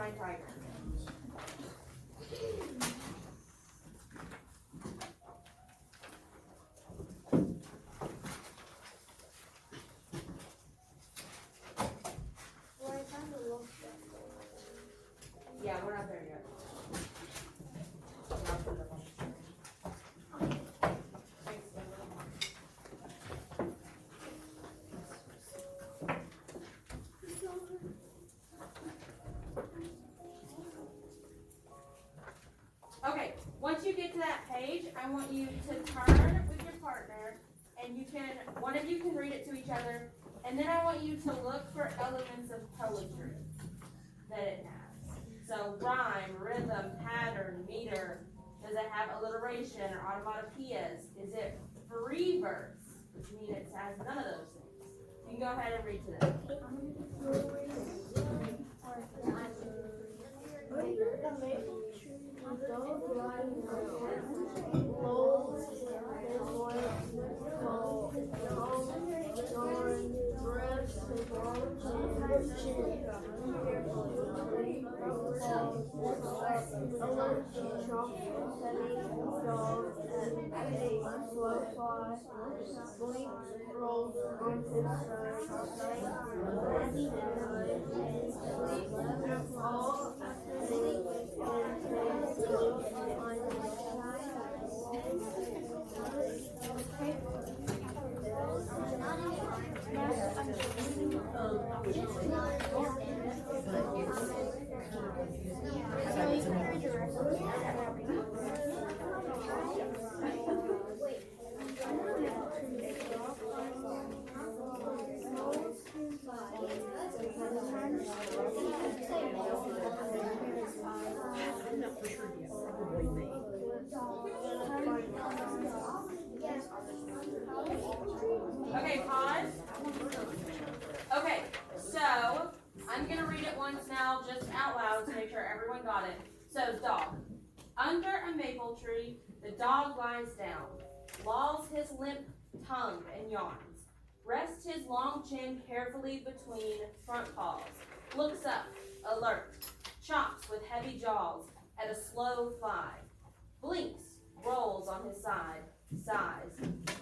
my tiger. Yeah, we're not there yet. I'll put it up on the screen. Thanks, okay, once you get to that page, I want you to turn with your partner, and one of you can read it to each other, and then I want you to look for elements of poetry that it has. So rhyme, rhythm, pattern, meter. Does it have alliteration or automatopoeias? Is it free verse, which means it has none of those things? You can go ahead and read to them. Okay, pause. Okay, so I'm going to read it once now, just out loud to make sure everyone got it. So, dog. Under a maple tree, the dog lies down, lolls his limp tongue and yawns, rests his long chin carefully between front paws, looks up, alert, chomps with heavy jaws at a slow fly, blinks, rolls on his side, sighs,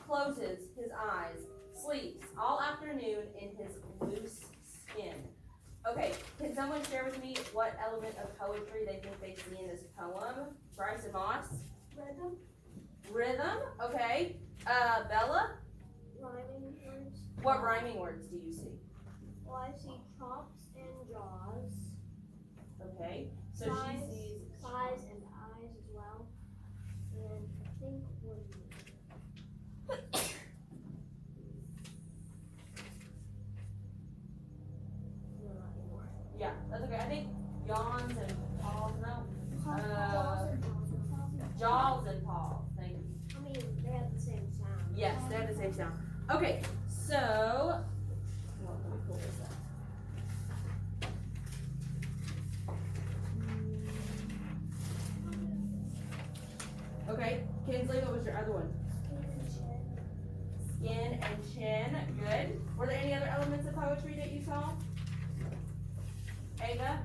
closes his eyes, sleeps all afternoon in his loose skin. Okay, can someone share with me what element of poetry they think they see in this poem? Bryce and Moss? Rhythm. Rhythm, okay. Bella? Rhyming words. What rhyming words do you see? Well, I see chops and jaws. Okay, so Size, she sees size and eyes as well. And I think one more. No, not anymore. yeah, that's okay. I think yawns and paws, no. Jaws and paws. Jaws and paws, thank you. I mean, they have the same sound. Yes, they have the same sound. Okay, so, well, let me pull this up. Okay, Kinsley, what was your other one? Skin and chin, good. Were there any other elements of poetry that you saw? Ava,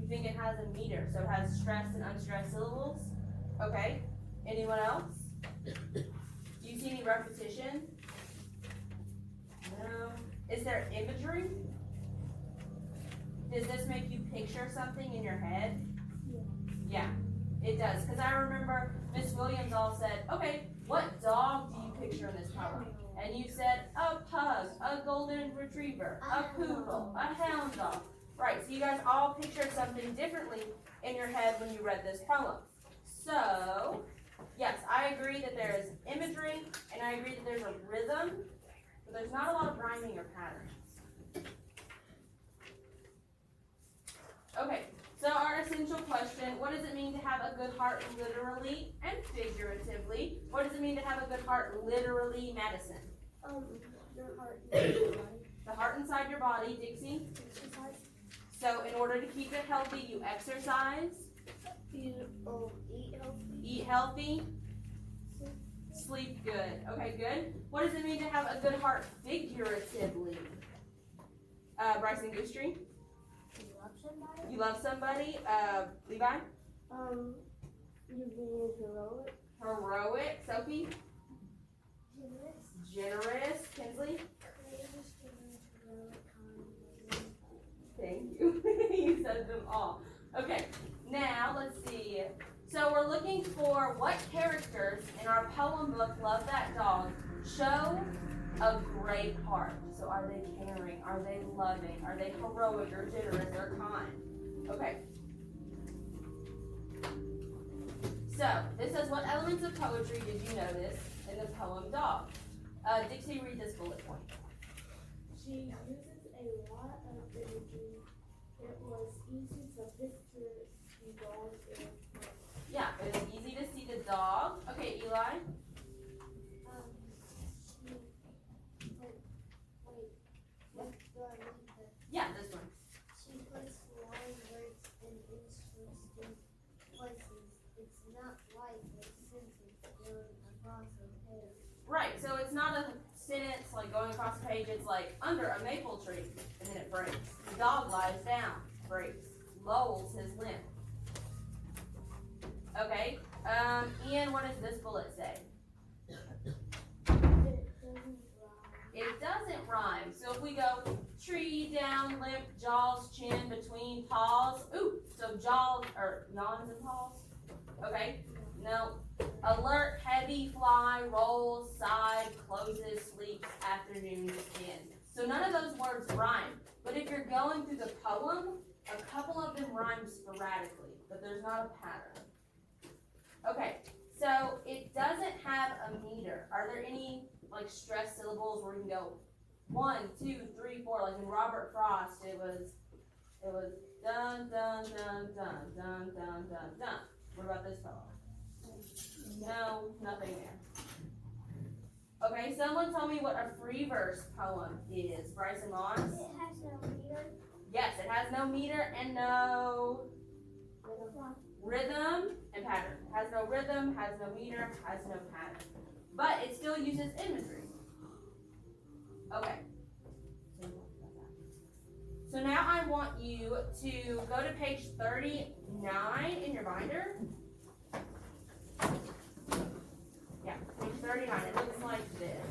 you think it has a meter, so it has stressed and unstressed syllables? Okay, anyone else? Do you see any repetition? No. Is there imagery? Does this make you picture something in your head? Yeah, it does. Because I remember Miss Williams all said, okay, what dog do you picture in this poem? And you said a pug, a golden retriever, a poodle, a hound dog. Right, so you guys all pictured something differently in your head when you read this poem. So, yes, I agree that there is imagery, and I agree that there's a rhythm, but there's not a lot of rhyming or patterns. Okay, so our essential question, what does it mean to have a good heart literally and figuratively? What does it mean to have a good heart literally, Madison? Your heart. The heart inside your body, Dixie. exercise. So in order to keep it healthy, you exercise. You eat healthy. Eat healthy. Sleep good. Okay, good. What does it mean to have a good heart figuratively? Bryson Goostree? You love somebody, Levi? You being heroic. Heroic, Sophie? Generous. Generous, Kinsley? Courageous, generous, heroic, kind, loving. Thank you. You said them all. Okay, now let's see. So we're looking for what characters in our poem book, Love That Dog, show a great heart. So are they caring? Are they loving? Are they heroic or generous or kind? Okay. So this says, what elements of poetry did you notice in the poem Dog? Dixie, read this bullet point. She uses a lot of imagery. It was easy to picture the dog in Yeah, it is easy to see the dog. Okay, Eli. Yeah, this one. She puts flying words in interesting places. It's not like a sentence going across a page. Right, so it's not a sentence like going across the page, it's like under a maple tree, and then it breaks. The dog lies down, breaks, lolls his limb. Okay, Ian, what does this bullet say? It doesn't rhyme. So if we go tree down, lip, jaws, chin, between, paws. Ooh, so jaws, or yawns and paws. Okay, no. Alert, heavy, fly, rolls, side, closes, sleeps, afternoon, skin. So none of those words rhyme. But if you're going through the poem, a couple of them rhyme sporadically, but there's not a pattern. Okay, so it doesn't have a meter. Are there any like stressed syllables where you can go 1, 2, 3, 4? Like in Robert Frost, it was dun dun dun dun dun dun dun dun. What about this fellow? No, nothing there. Okay, someone tell me what a free verse poem is. Bryson Moss? It has no meter. Yes, it has no meter and no rhythm and pattern. It has no rhythm, has no meter, has no pattern. But it still uses imagery. Okay. So now I want you to go to page 39 in your binder. Yeah, page 39. It looks like this.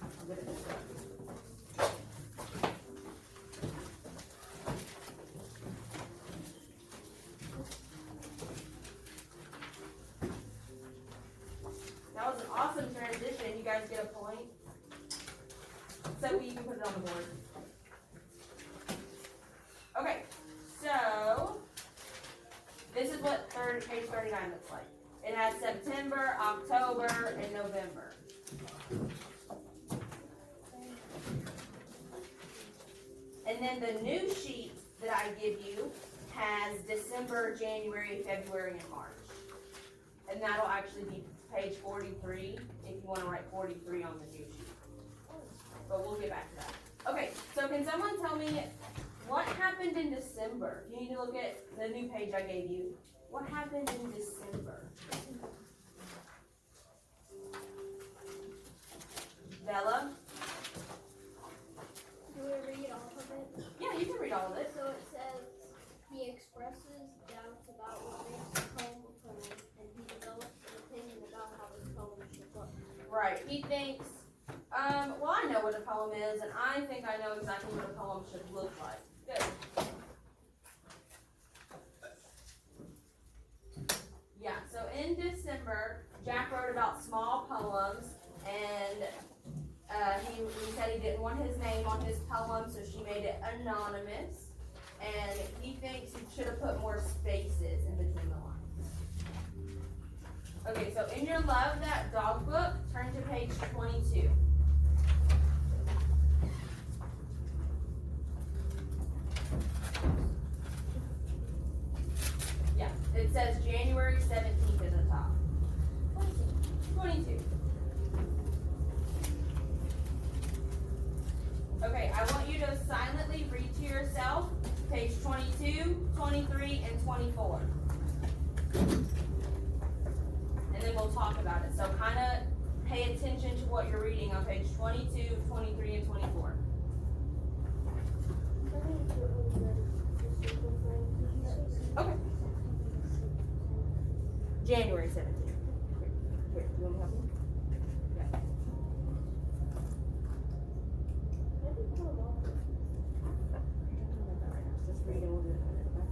I'll get it this way. That was an awesome transition. You guys get a point. So you can put it on the board. Okay, so this is what page 39 looks like. It has September, October, and November. And then the new sheet that I give you has December, January, February, and March. And that'll actually be page 43 if you want to write 43 on the new sheet. But we'll get back to that. Okay, so can someone tell me what happened in December? You need to look at the new page I gave you. What happened in December? Bella? Do we read all of it? Yeah, you can read all of it. So it says, he expresses doubts about what makes the poem a poem, and he develops an opinion about how the poem should look. Right, he thinks, well, I know what a poem is, and I think I know exactly what a poem should look like. Good. Yeah, so in December, Jack wrote about small poems, and he said he didn't want his name on his poem, so she made it anonymous, and he thinks he should have put more spaces in between the lines. Okay, so in your Love That Dog book, turn to page 22. Yeah, it says January 17th at the top. 22. Okay, I want you to silently read to yourself page 22, 23, and 24. And then we'll talk about it. So kind of pay attention to what you're reading on page 22, 23, and 24. Okay. January 17th. Here, you want me to help you? Yeah. Just read and we'll do it in a minute, okay?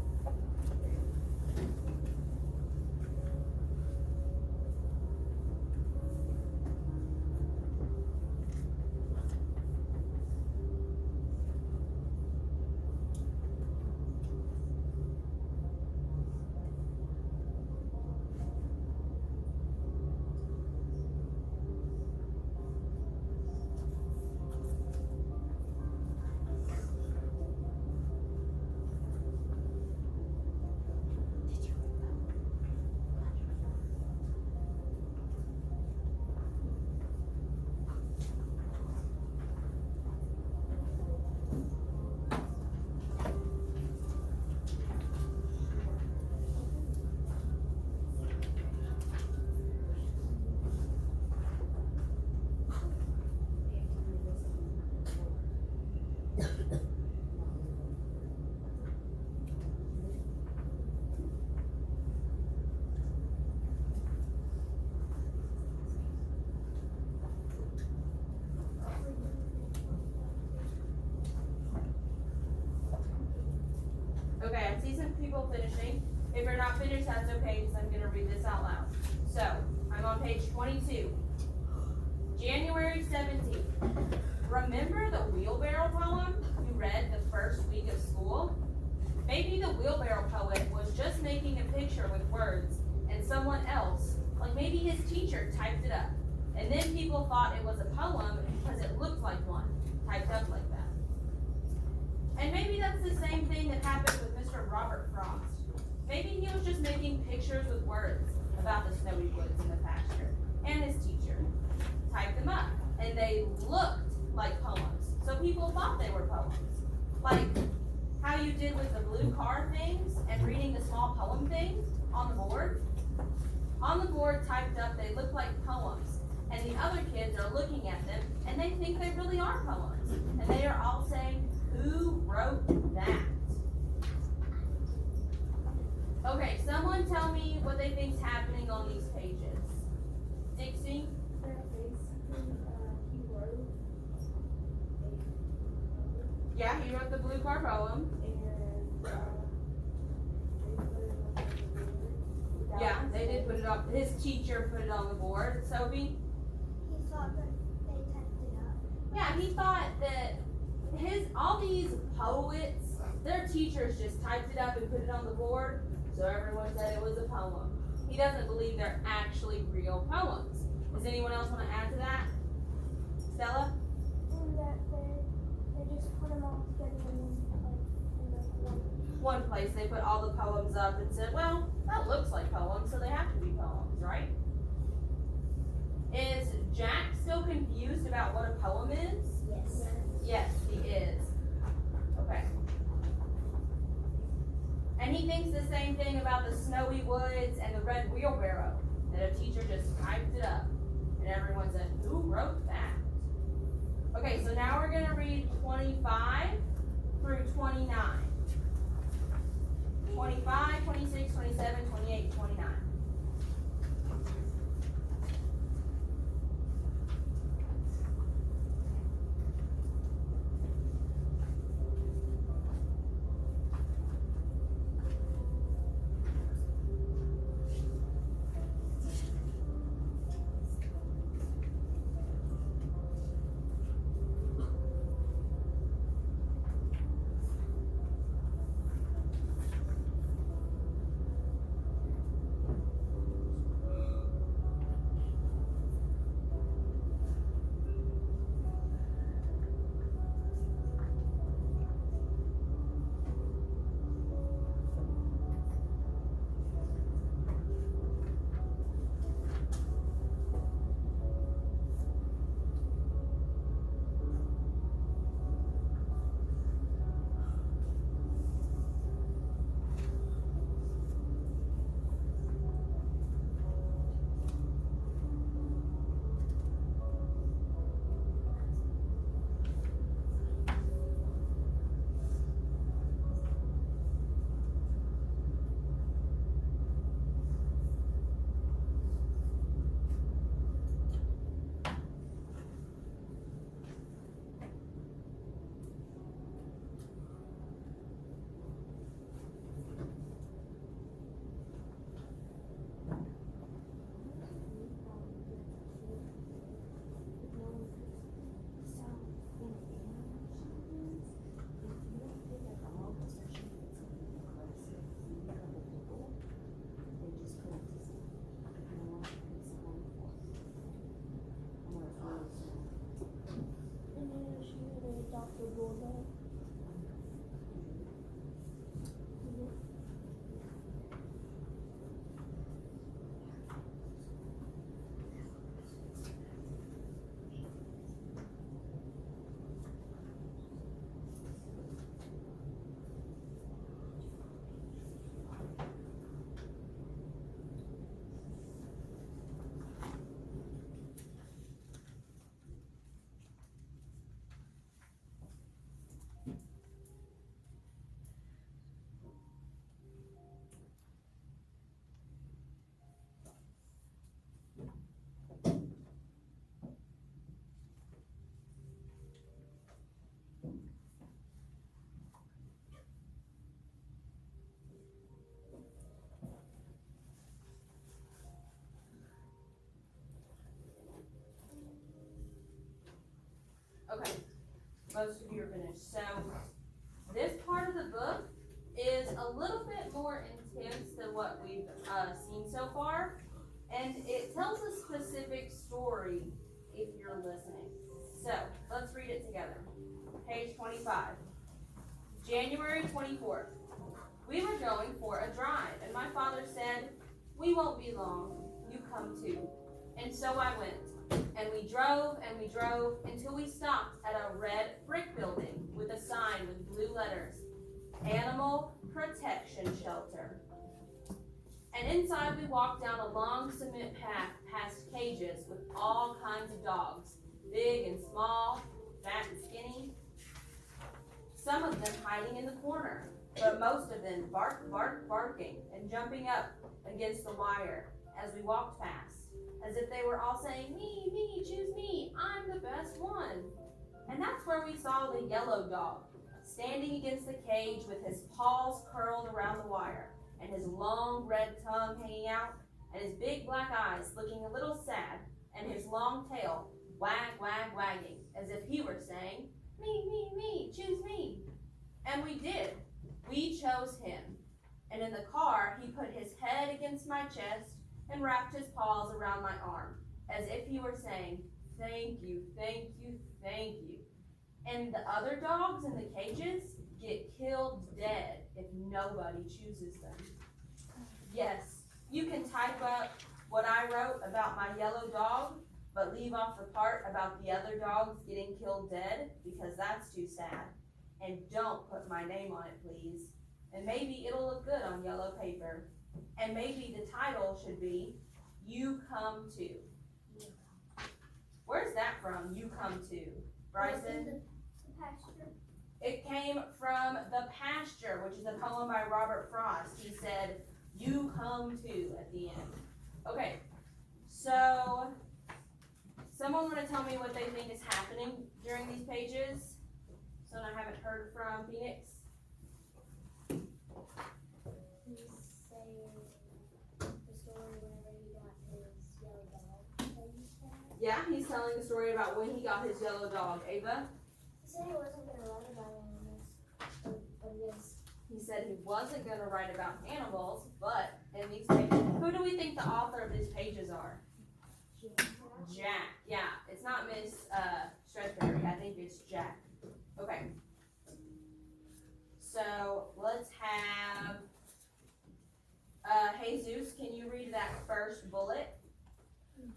Okay, I see some people finishing. If you're not finished, that's okay, because I'm gonna read this out loud. So, I'm on page 22. January 17th. Remember the wheelbarrow poem you read the first week of school? Maybe the wheelbarrow poet was just making a picture with words, and someone else, like maybe his teacher, typed it up. And then people thought it was a poem because it looked like one, typed up like that. And maybe that's the same thing that happened with Mr. Robert Frost. Maybe he was just making pictures with words about the snowy woods and the pasture. And his teacher typed them up. And they looked like poems. So people thought they were poems. Like how you did with the blue car things and reading the small poem thing on the board. On the board typed up, they look like poems. And the other kids are looking at them and they think they really are poems. And they are all saying, who wrote that? Okay, someone tell me what they think's happening on these pages. Dixie? Yeah, he wrote the blue car poem. Yeah, they did put it up. His teacher put it on the board. Sophie? He thought that they typed it up. Yeah, he thought that all these poets, their teachers just typed it up and put it on the board, so everyone said it was a poem. He doesn't believe they're actually real poems. Does anyone else want to add to that? Stella? And that they just put them all together in One place, they put all the poems up and said, well, that looks like poems, so they have to be poems, right? Is Jack still confused about what a poem is? Yes. Yes, he is. Okay. And he thinks the same thing about the snowy woods and the red wheelbarrow, that a teacher just typed it up. And everyone said, who wrote that? Okay, so now we're gonna read 25 through 29. 25, 26, 27, 28, 29. Okay, most of you are finished. So, this part of the book is a little bit more intense than what we've seen so far, and it tells a specific story if you're listening. So, let's read it together. Page 25. January 24th. We were going for a drive, and my father said, "We won't be long. You come too." And so I went, and we drove until we stopped at a red brick building with a sign with blue letters, Animal Protection Shelter. And inside we walked down a long cement path past cages with all kinds of dogs, big and small, fat and skinny. Some of them hiding in the corner, but most of them barking and jumping up against the wire as we walked past, as if they were all saying, me, choose me, I'm the best one. And that's where we saw the yellow dog, standing against the cage with his paws curled around the wire, and his long red tongue hanging out, and his big black eyes looking a little sad, and his long tail wagging, as if he were saying, me, choose me. And we did. We chose him. And in the car, he put his head against my chest and wrapped his paws around my arm, as if he were saying, thank you. And the other dogs in the cages get killed dead if nobody chooses them. Yes, you can type up what I wrote about my yellow dog, but leave off the part about the other dogs getting killed dead, because that's too sad. And don't put my name on it, please. And maybe it'll look good on yellow paper. And maybe the title should be, You Come To. Where's that from, You Come To? Bryson? The pasture. It came from The Pasture, which is a poem by Robert Frost. He said, You come to at the end. Okay, so someone want to tell me what they think is happening during these pages? Someone I haven't heard from. Phoenix? He's saying the story whenever he got his yellow dog. That you said. Yeah, he's telling the story about when he got his yellow dog. Ava? He said he wasn't gonna write about animals, but he is. He said he wasn't going to write about animals, but in these pages, who do we think the author of these pages are? Jack. Yeah, it's not Miss Stretchberry. I think it's Jack. Okay. So let's have Jesus. Can you read that first bullet?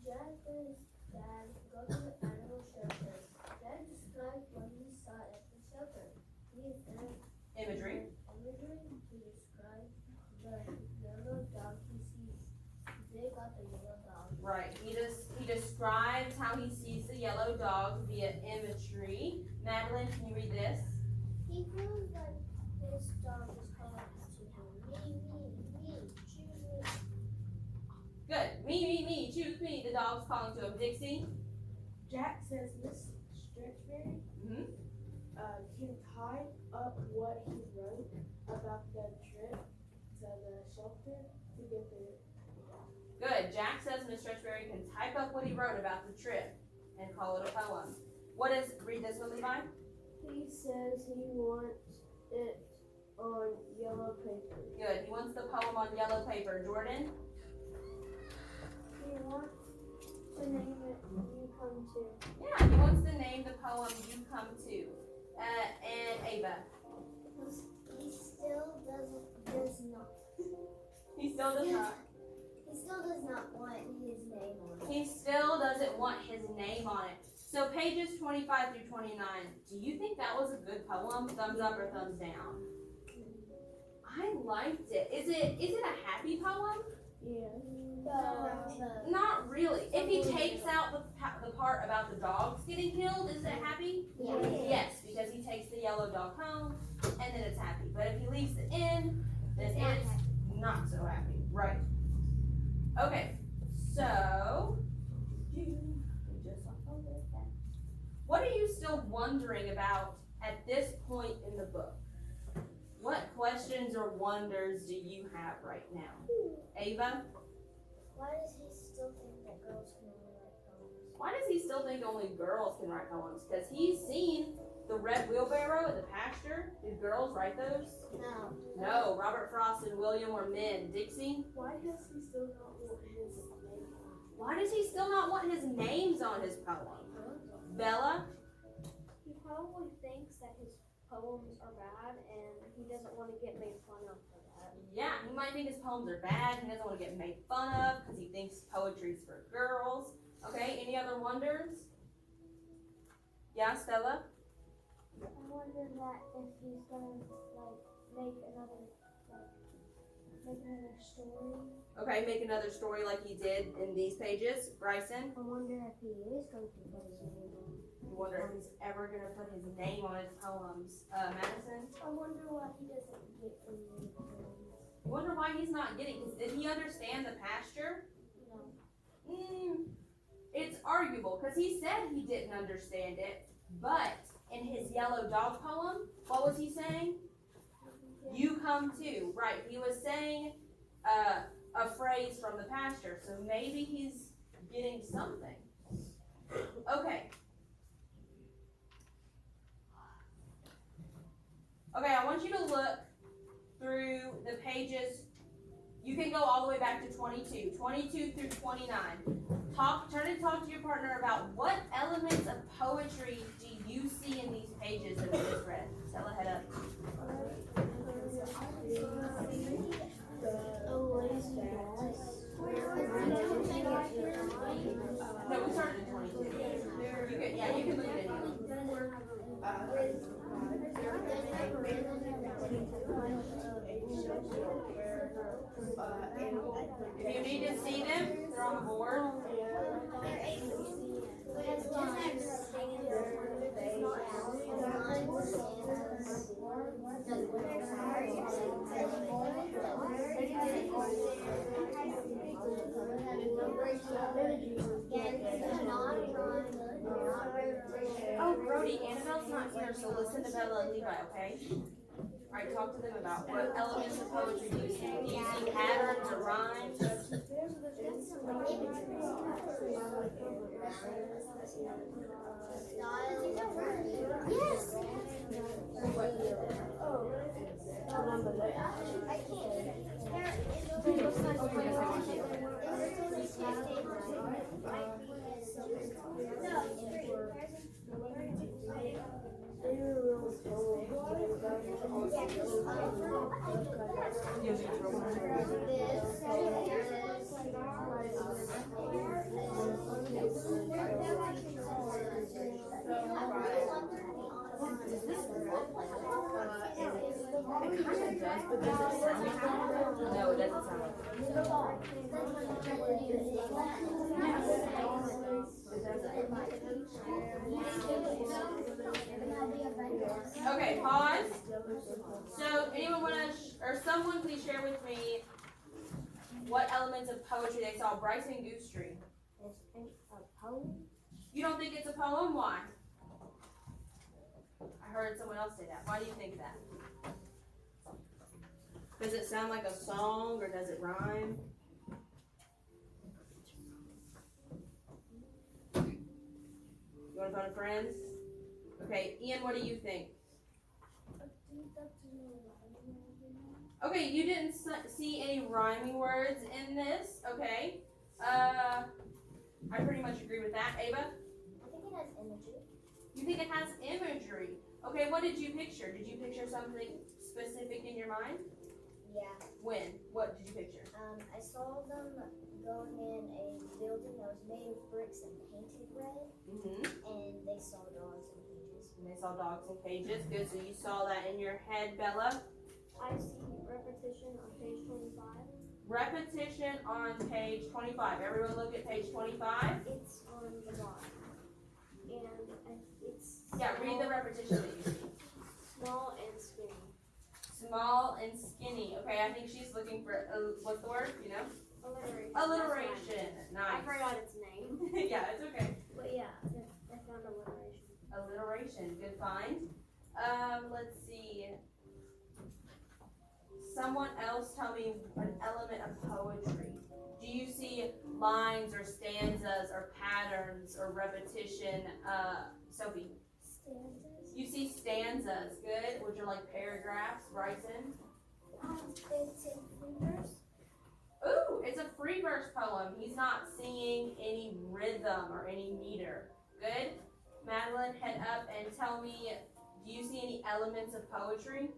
Jack and his dad go to the animal shelter. Dad described what he saw at the shelter. He Imagery. He described the yellow dog he sees. They got the yellow dog. Right. He describes how he sees the yellow dog via imagery. Madeline, can you read this? He feels like his dog is calling to him. Me, choose me. Good. Me, choose me. The dog's calling to him. Dixie? Jack says Miss Stretchberry Mm-hmm. can type up what he wrote about the trip to the shelter to get there. Good. Jack says Miss Stretchberry can type up what he wrote about the trip and call it a poem. Read this one, Levi? He says he wants it on yellow paper. Good. He wants the poem on yellow paper. Jordan? He wants to name it You Come To. Yeah, he wants to name the poem You Come To. And Ava? He still does not. He still does not. He still does not want his name on it. He still doesn't want his name on it. So pages 25 through 29, do you think that was a good poem? Thumbs up or thumbs down? I liked it. Is it a happy poem? Yeah. Not really. If he takes out the part about the dogs getting killed, is it happy? Yeah. Yes, because he takes the yellow dog home, and then it's happy. But if he leaves it in, then It's not it's happy. not so happy. Right. Okay, so what are you still wondering about at this point in the book? What questions or wonders do you have right now? Ava? Why does he still think that girls can only write poems? Why does he still think only girls can write poems? Because he's seen the red wheelbarrow at the pasture. Did girls write those? No. No, Robert Frost and William were men. Dixie? Why does he still not want his name on? Why does he still not want his names on his poem? Bella? He probably thinks that his poems are bad and he doesn't want to get made fun of for that. Yeah, he might think his poems are bad. He doesn't want to get made fun of because he thinks poetry's for girls. Okay, any other wonders? Yeah, Stella? I wonder that if he's gonna make another story. Okay, make another story like he did in these pages. Bryson? I wonder if he is going to put his name on. I wonder if he's ever going to put his name on his poems. Madison? I wonder why he doesn't get any poems. I wonder why he's not getting, because did he understand the pasture? No. It's arguable, because he said he didn't understand it, but in his Yellow Dog poem, what was he saying? You come too, right? He was saying a phrase from the pasture, so maybe he's getting something. Okay. Okay, I want you to look through the pages. You can go all the way back to 22 through 29. Turn and talk to your partner about what elements of poetry do you see in these pages that we just read. Stella, head up. No, we started at 22. You can look at it. If you need to see them, they're on the board. Oh, Brody, Annabelle's not here, so listen to Bella and Levi, okay? Alright, talk to them about what elements of poetry do you see? Do you see patterns or rhymes? Yes. It kind of does, but does it sound like that? No, it doesn't sound like that. Okay, pause. So, anyone want to, or someone please share with me what elements of poetry they saw. Bryson Goose Tree. A poem? You don't think it's a poem? Why? I heard someone else say that. Why do you think that? Does it sound like a song or does it rhyme? You want to phone a friend? Okay, Ian, what do you think? Okay, you didn't see any rhyming words in this, okay. I pretty much agree with that. Ava? I think it has imagery. You think it has imagery? Okay, what did you picture? Did you picture something specific in your mind? Yeah. When? What did you picture? I saw them going in a building that was made of bricks and painted red, Mm-hmm. and they saw dogs in cages. And they saw dogs in cages. Good, so you saw that in your head, Bella. I see repetition on page 25. Repetition on page 25. Everyone look at page 25. It's on the bottom. And it's Yeah, read the repetition that you see. small and skinny. Small and skinny. Okay, I think she's looking for, what's the word, you know? Alliteration. Alliteration. I Nice. forgot its name. Yeah, it's okay. But yeah, I found alliteration. Alliteration, good find. Let's see. Someone else tell me an element of poetry. Do you see lines or stanzas or patterns or repetition, Sophie? Stanzas. You see stanzas, good, which are like paragraphs, Bryson? It's in free verse. Ooh, it's a free verse poem. He's not singing any rhythm or any meter. Good. Madeline, head up and tell me, do you see any elements of poetry?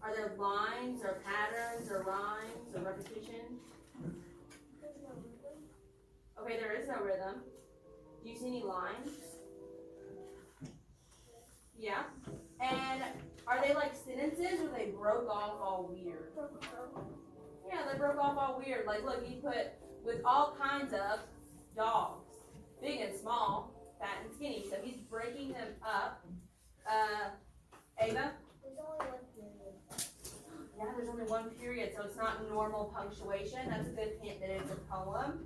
Are there lines or patterns or rhymes or repetition? There's no rhythm. Okay, there is no rhythm. Do you see any lines? Yeah. And are they like sentences or they broke off all weird? Yeah, they broke off all weird. Like, look, he put with all kinds of dogs, big and small, fat and skinny. So he's breaking them up. Ava? There's only one period. Yeah, there's only one period, so it's not normal punctuation. That's a good hint that it's a poem.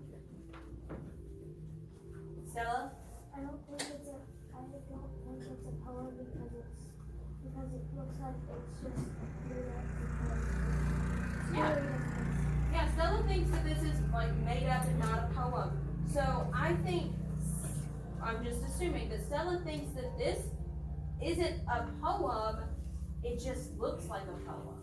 Stella? I don't think it's a poem because it looks like it's just made up because Yeah. Yeah, Stella thinks that this is like made up and not a poem. So I think, I'm just assuming that Stella thinks that this isn't a poem, it just looks like a poem.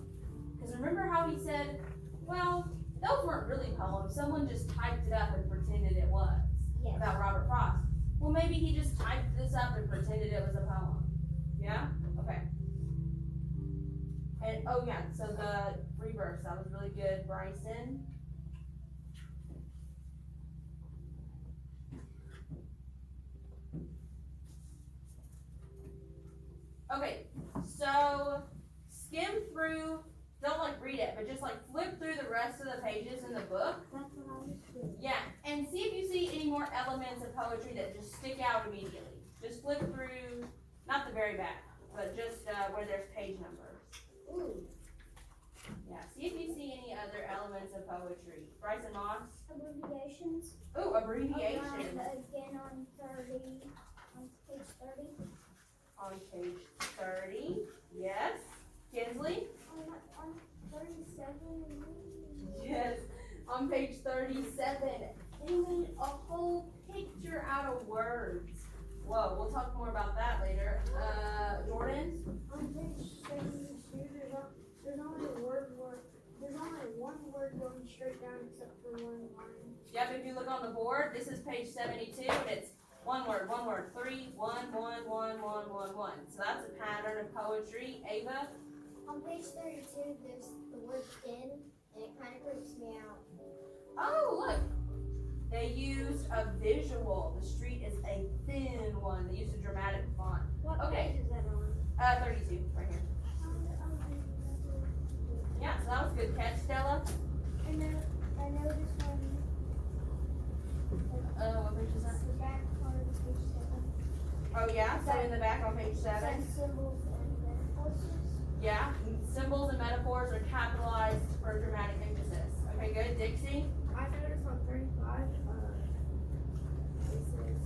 Because remember how he said, well, those weren't really poems, someone just typed it up and pretended it was, Yes. about Robert Frost. Well, maybe he just typed this up and pretended it was a poem. Yeah? Okay. And, oh yeah, so the free verse, that was really good, Bryson. Okay, so skim through, don't like read it, but just like flip through the rest of the pages in the book. That's what I was doing. Yeah, and see if you see any more elements of poetry that just stick out immediately. Just flip through, not the very back, but just where there's page numbers. Ooh. Yeah, see if you see any other elements of poetry. Bryson Moss? Abbreviations. Ooh, abbreviations. Again on 30, on page 30. On page 30, yes. Kinsley? On 37. Yes, on page 37. He made a whole picture out of words. Whoa, we'll talk more about that later. Jordan? On page 72, there's only one word going straight down except for one line. Yep, if you look on the board, this is page 72, and it's one word, 3, 1, 1, 1, 1, 1, 1. So that's a pattern of poetry. Ava? On page 32, there's the word thin, and it kind of creeps me out. Oh, look. They used a visual. The street is a thin one. They used a dramatic font. What Okay. page is that on? 32, right here. Yeah, so that was a good catch, Stella. And then I noticed when What page is that? the back part of page 7 Oh, yeah, so in the back on page 7. says symbols and metaphors. Yeah, symbols and metaphors are capitalized for dramatic emphasis. Okay, good. Dixie? I noticed on 35, it says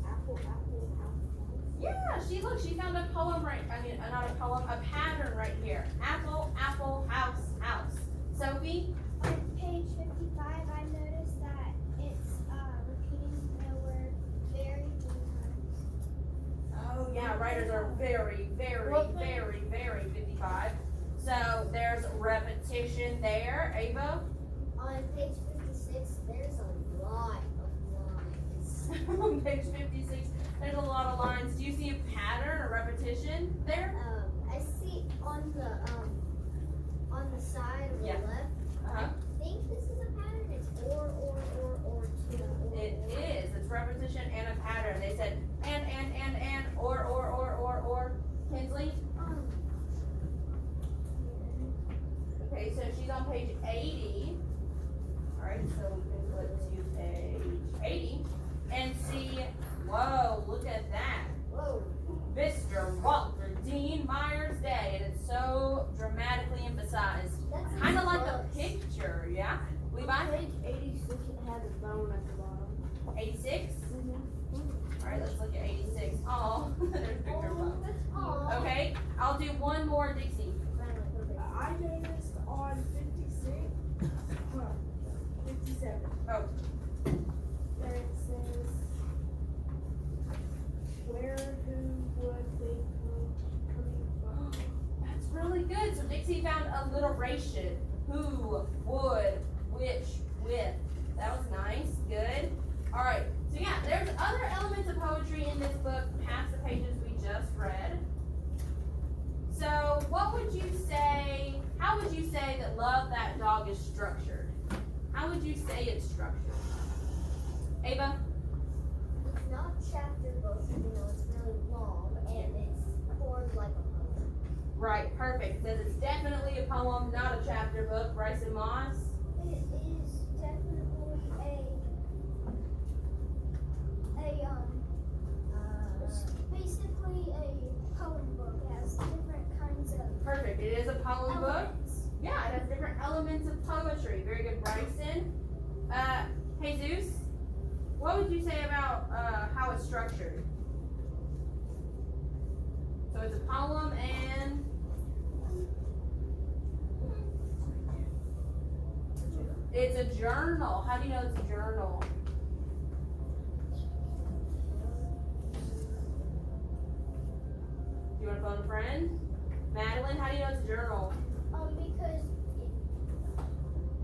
apple, apple, apple. Yeah, she found a poem not a poem, a pattern right here. Apple, apple, house, house. Sophie? On page 55, I noticed that it's repeating the word very many times. Oh, yeah, writers are very, very, very, very 55. So there's repetition there. Ava? On page 56, there's a lot of lines. On page 56, there's a lot of lines. Do you see a pattern or repetition there? I see on the side of the Yeah. left. Uh-huh. I think this is a pattern. It's or two. It is. It's repetition and a pattern. They said and, or. Kinsley? Okay, so she's on page 80. Alright, so we can flip to page 80 and see, whoa, look at that. Whoa. Mr. Walter Dean Myers Day, and it's so dramatically emphasized. That's Kind of like a close. picture, yeah? Levi? Page 86, it has a bone at the bottom. 86? Mm-hmm. Alright, let's look at 86. Oh, there's Victor Bones. Aw. Okay, I'll do one more, Dixie. I noticed on 57. Oh. Where it says, where, who, would they coming from? That's really good. So Dixie found alliteration. Who, would, which, with. That was nice. Good. All right. So yeah, there's other elements of poetry in this book past the pages we just read. So what would you say, how would you say that Love That Dog is structured? How would you say it's structured? Ava? It's not chapter book, it's really long, and it's formed like a poem. Right, perfect. It says it's definitely a poem, not a chapter book. Bryce and Moss? It is definitely basically a poem book. It has different kinds of Perfect. It is a poem book. elements. Yeah, it has different elements of poetry. Very good, Bryson. Jesus, what would you say about how it's structured? So it's a poem and it's a journal. How do you know it's a journal? Do you want to phone a friend? Madeline, how do you know it's a journal? Because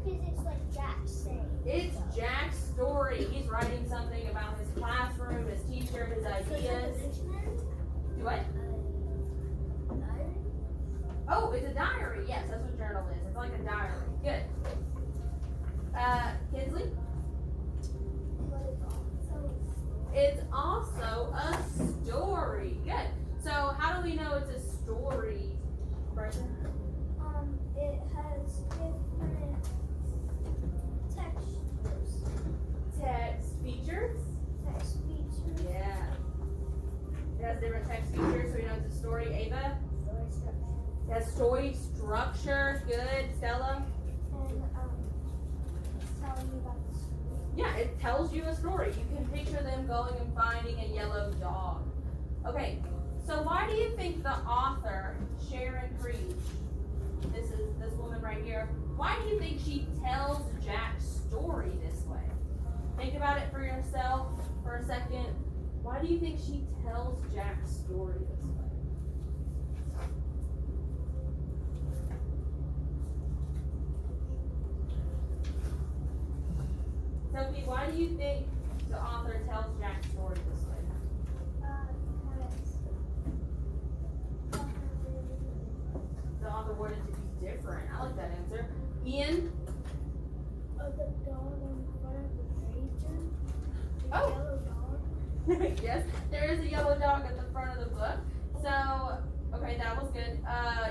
it's like Jack saying. It's Jack's story. He's writing something about his classroom, his teacher, his ideas. Do what? Oh, it's a diary. Yes, that's what journal is. It's like a diary. Good. Kinsley? It's also a story. Good. So how do we know it's a story, Bryson? It has different textures. Text features? Text features. Yeah. It has different text features, so we know it's a story. Ava? Story structure. It has story structure. Good. Stella? And it's telling you about the story. Yeah, it tells you a story. You can picture them going and finding a yellow dog. Okay, so why do you think the author, Sharon Creech, this is this woman right here, why do you think she tells Jack's story this way? Think about it for yourself for a second. Why do you think she tells Jack's story this way? Sophie, why do you think the author tells Jack's story this way? The author wanted to be different. I like that answer. Ian? The dog in front of the pager. The Oh. yellow dog. Yes, there is a yellow dog at the front of the book. So, okay, that was good.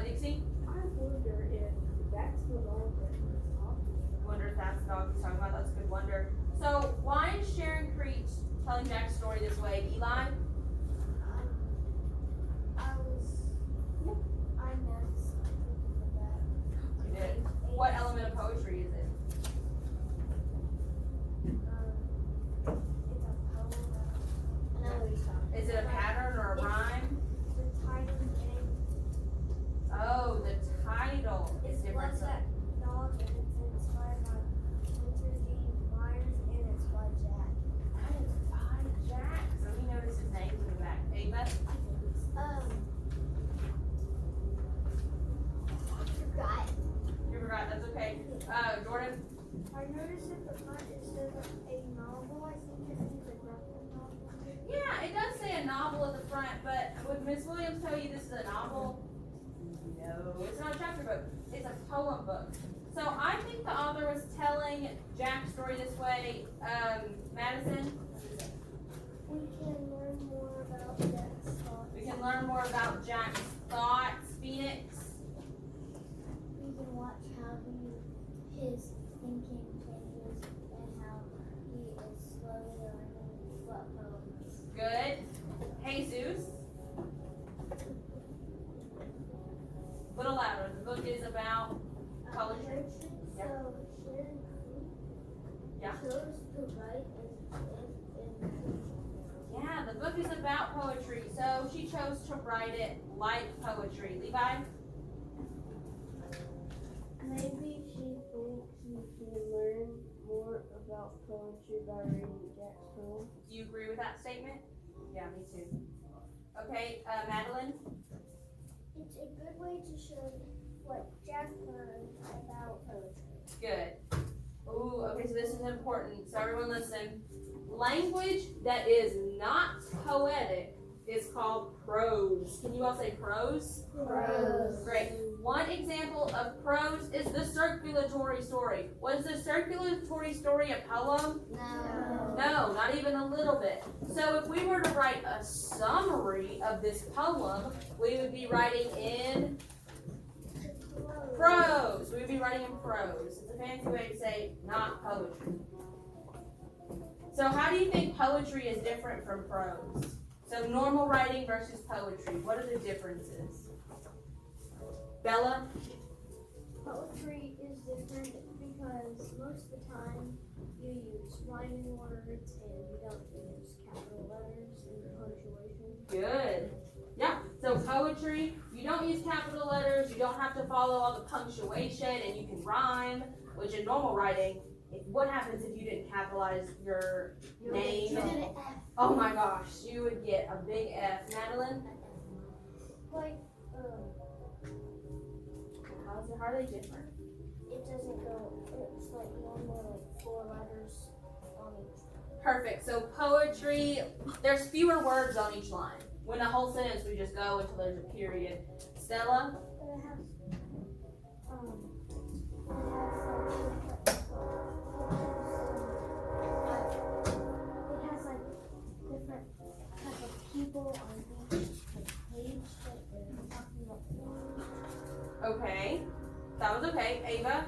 Dixie? I wonder if that's the dog that he's talking about. Wonder if that's the dog he's talking about. That's a good wonder. So, why is Sharon Creech telling Jack's story this way? Eli? I noticed something of that. You did. What element of poetry is it? It's a poem. I know what you're talking Is it a pattern or a rhyme? The title name. Oh, the title is It's different. Love That Dog, and it's inspired by Winter James Myers, and it's by Jack. That is by Jack. So we notice his name in the back. Ava? I forgot. You forgot, that's okay. Jordan? I noticed at the front it says a novel. I think it means a graphic novel. Yeah, it does say a novel at the front, but would Miss Williams tell you this is a novel? No, it's not a chapter book. It's a poem book. So I think the author was telling Jack's story this way. Madison? We can learn more about Jack's thoughts. We can learn more about Jack's thoughts. Phoenix? We can watch how his thinking changes and how he is slowly learning what poems. Good. Jesus? A little louder. The book is about poetry. So Sharon Yeah. chose to write in Yeah, the book is about poetry, so she chose to write it like poetry. Levi? Maybe she thinks he can learn more about poetry by reading Jack's poem. Do you agree with that statement? Yeah, me too. Okay, Madeline? It's a good way to show what Jack learned about poetry. Good. Ooh, okay, so this is important. So everyone listen. Language that is not poetic is called prose. Can you all say prose? Prose. Great. One example of prose is the circulatory story. Was the circulatory story a poem? No. No, not even a little bit. So if we were to write a summary of this poem, we would be writing in prose. We would be writing in prose. It's a fancy way to say not poetry. So how do you think poetry is different from prose? So normal writing versus poetry. What are the differences? Bella? Poetry is different because most of the time you use rhyming words and you don't use capital letters and punctuation. Good. Yeah. So poetry, you don't use capital letters, you don't have to follow all the punctuation, and you can rhyme, which in normal writing, what happens if you didn't capitalize your name? You get an F. Oh my gosh, you would get a big F. Madeline? Like, How are they different? it doesn't go, it's like normal, like 4 letters on each. Perfect. So poetry, there's fewer words on each line. When a whole sentence, we just go until there's a period. Stella? But it has, it has like different type of people on each page that they're talking about. Okay. That was okay. Ava?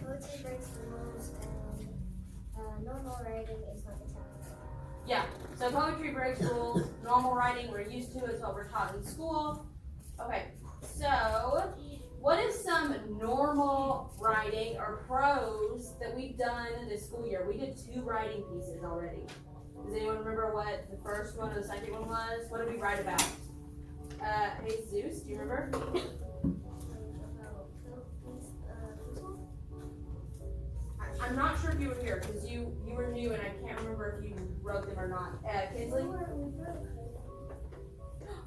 Poetry breaks the rules and normal writing is not the challenge. Yeah. So poetry breaks rules. Normal writing, we're used to. It's what we're taught in school. Okay. So, what is some normal writing or prose that we've done this school year? We did 2 writing pieces already. Does anyone remember what the first one or the second one was? What did we write about? Jesus, do you remember? I'm not sure if you were here because you were new and I can't remember if you wrote them or not. Kinsley?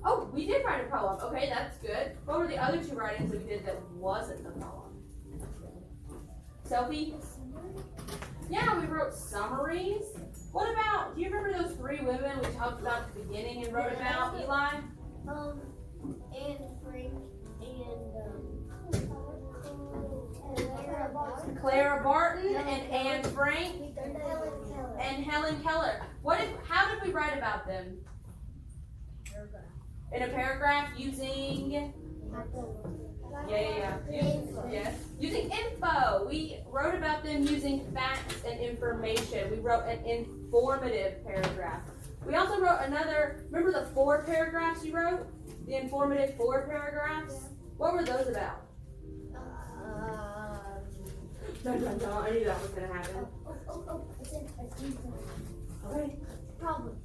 Oh, we did write a poem. Okay, that's good. What were the other 2 writings that we did that wasn't the poem? Sophie? Yeah, we wrote summaries. What about, do you remember those 3 women we talked about at the beginning and wrote about, Eli? Anne Frank and Clara Barton and Anne Frank Helen Keller. and Helen Keller. How did we write about them? In a paragraph using, yes, using info. We wrote about them using facts and information. We wrote an informative paragraph. We also wrote remember the 4 paragraphs you wrote? The informative 4 paragraphs? What were those about? Dun, dun, dun. I knew that was going to happen. Okay. Problem.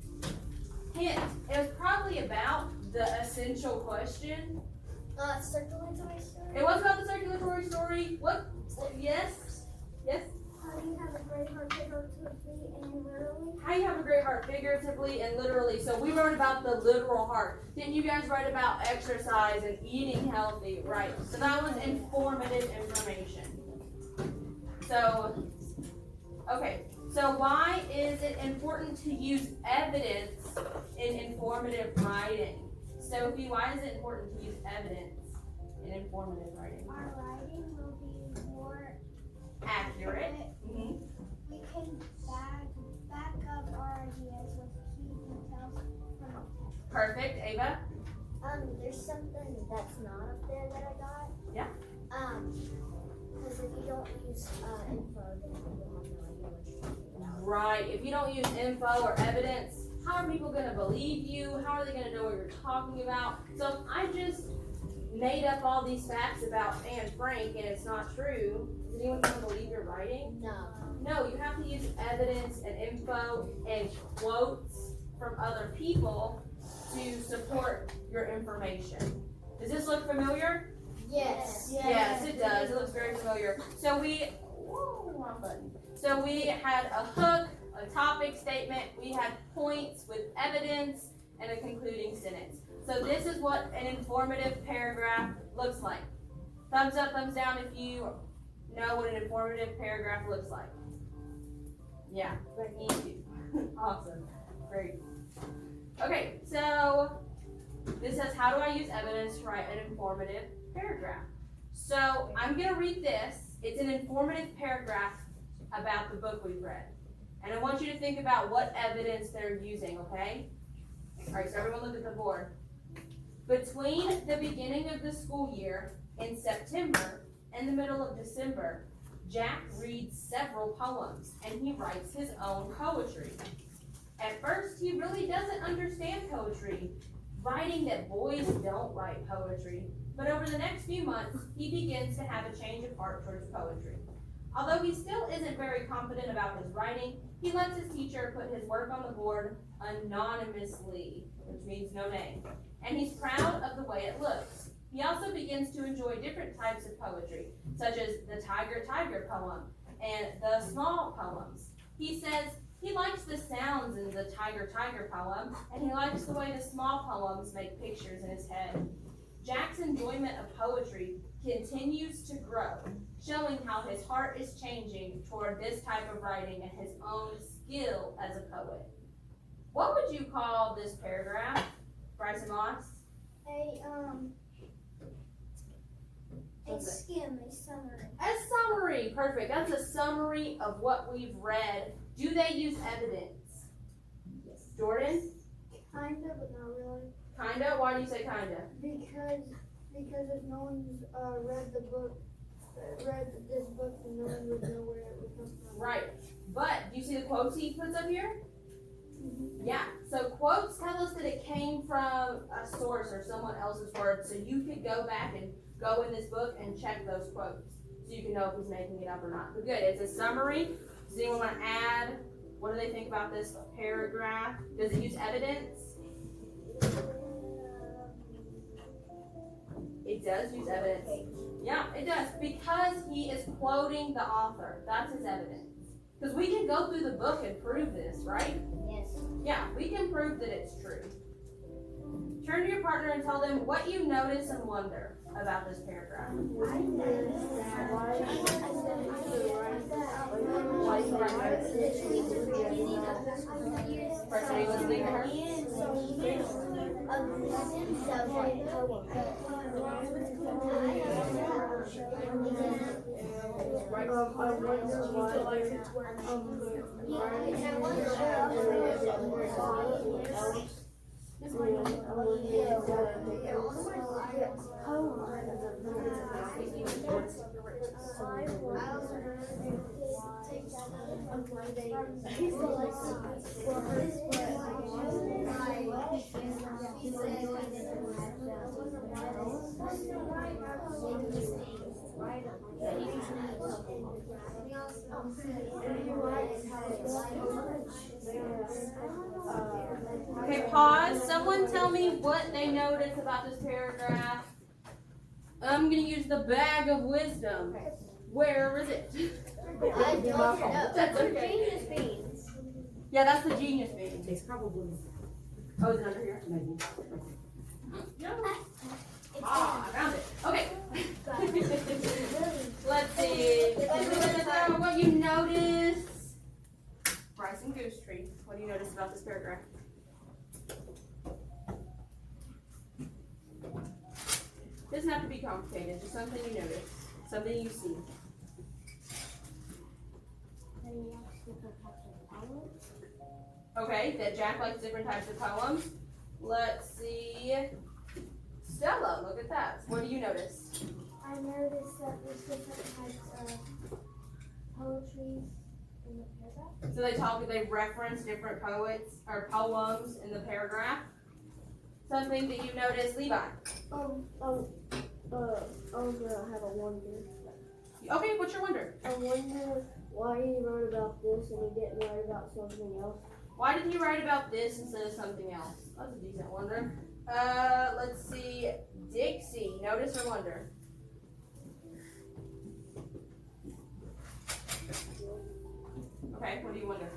Hint. It was probably about the essential question. Circulatory story. It was about the circulatory story. What? Yes? Yes? How do you have a great heart figuratively and literally? How you have a great heart figuratively and literally. So we wrote about the literal heart. Didn't you guys write about exercise and eating healthy? Right. So that was informative information. So, okay. So why is it important to use evidence in informative writing? Sophie, why is it important to use evidence in informative writing? Our writing will be more Accurate. Mm-hmm. We can back up our ideas with key details from the text. Perfect. Ava? There's something that's not up there that I got. Yeah. Because if you don't use info, then people have no idea what you're talking about. Right. If you don't use info or evidence, how are people going to believe you? How are they going to know what you're talking about? So if I just made up all these facts about Anne Frank and it's not true, is anyone going to believe you're writing? No. No, you have to use evidence and info and quotes from other people to support your information. Does this look familiar? Yes. Yes, it does. It looks very familiar. So wrong button. So we had a hook, a topic statement, we had points with evidence, and a concluding sentence. So this is what an informative paragraph looks like. Thumbs up, thumbs down if you know what an informative paragraph looks like. Yeah, easy. Awesome. Great. Okay, so this says, how do I use evidence to write an informative paragraph? So I'm going to read this. It's an informative paragraph about the book we've read. And I want you to think about what evidence they're using, okay? All right, so everyone look at the board. Between the beginning of the school year in September and the middle of December, Jack reads several poems and he writes his own poetry. At first, he really doesn't understand poetry, writing that boys don't write poetry. But over the next few months, he begins to have a change of heart towards poetry. Although he still isn't very confident about his writing, he lets his teacher put his work on the board anonymously, which means no name. And he's proud of the way it looks. He also begins to enjoy different types of poetry, such as the Tiger Tiger poem and the small poems. He says he likes the sounds in the Tiger Tiger poem, and he likes the way the small poems make pictures in his head. Jack's enjoyment of poetry continues to grow, showing how his heart is changing toward this type of writing and his own skill as a poet. What would you call this paragraph, Bryson Moss? A skim, a summary. A summary, perfect. That's a summary of what we've read. Do they use evidence? Yes. Jordan? Kinda, but not really. Kinda? Why do you say kinda? Because if no one's read this book, then no one would know where it would come from. Right. But do you see the quotes he puts up here? Mm-hmm. Yeah. So quotes tell us that it came from a source or someone else's words. So you could go back and go in this book and check those quotes, so you can know if he's making it up or not. But good. It's a summary. Does anyone want to add? What do they think about this paragraph? Does it use evidence? It does use evidence. Yeah, it does. Because he is quoting the author. That's his evidence. Because we can go through the book and prove this, right? Yes. Yeah, we can prove that it's true. Turn to your partner and tell them what you notice and wonder about this paragraph. I noticed that why Why you write First, are you listening to her? Okay, pause. Someone tell me what they notice about this paragraph. I'm going to use the bag of wisdom. Where is it? I don't know. That's okay. Genius beans. Yeah, that's the genius bean. It's probably Oh, is it under here? maybe. No. Ah, I found it. Okay. Let's see. What you notice? Bryson Goose Tree. What do you notice about this paragraph? Doesn't have to be complicated. Just something you notice. Something you see. Okay, that Jack likes different types of poems. Let's see. Stella, look at that. What do you notice? I noticed that there's different types of poetry in the paragraph. So they reference different poets or poems in the paragraph. Something that you notice, Levi. I was gonna have a wonder. Okay, what's your wonder? I wonder why he wrote about this and he didn't write about something else. Why did he write about this instead of something else? That's a decent wonder. Let's see. Dixie, notice or wonder? Okay, what do you wonder?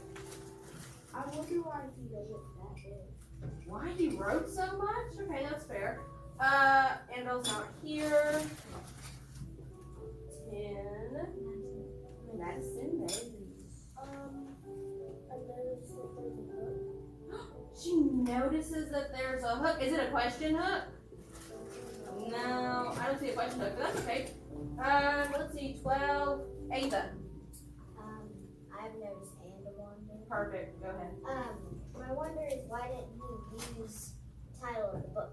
I wonder why he does it that big. Why he wrote so much? Okay, that's fair. Annabelle's not here. 10. Madison, baby. I noticed that there's a hook. She notices that there's a hook. Is it a question hook? No, I don't see a question hook, but that's okay. Let's see, 12. Ava. I've noticed and a wonder. Perfect, go ahead. My wonder is why didn't he use the title of the book?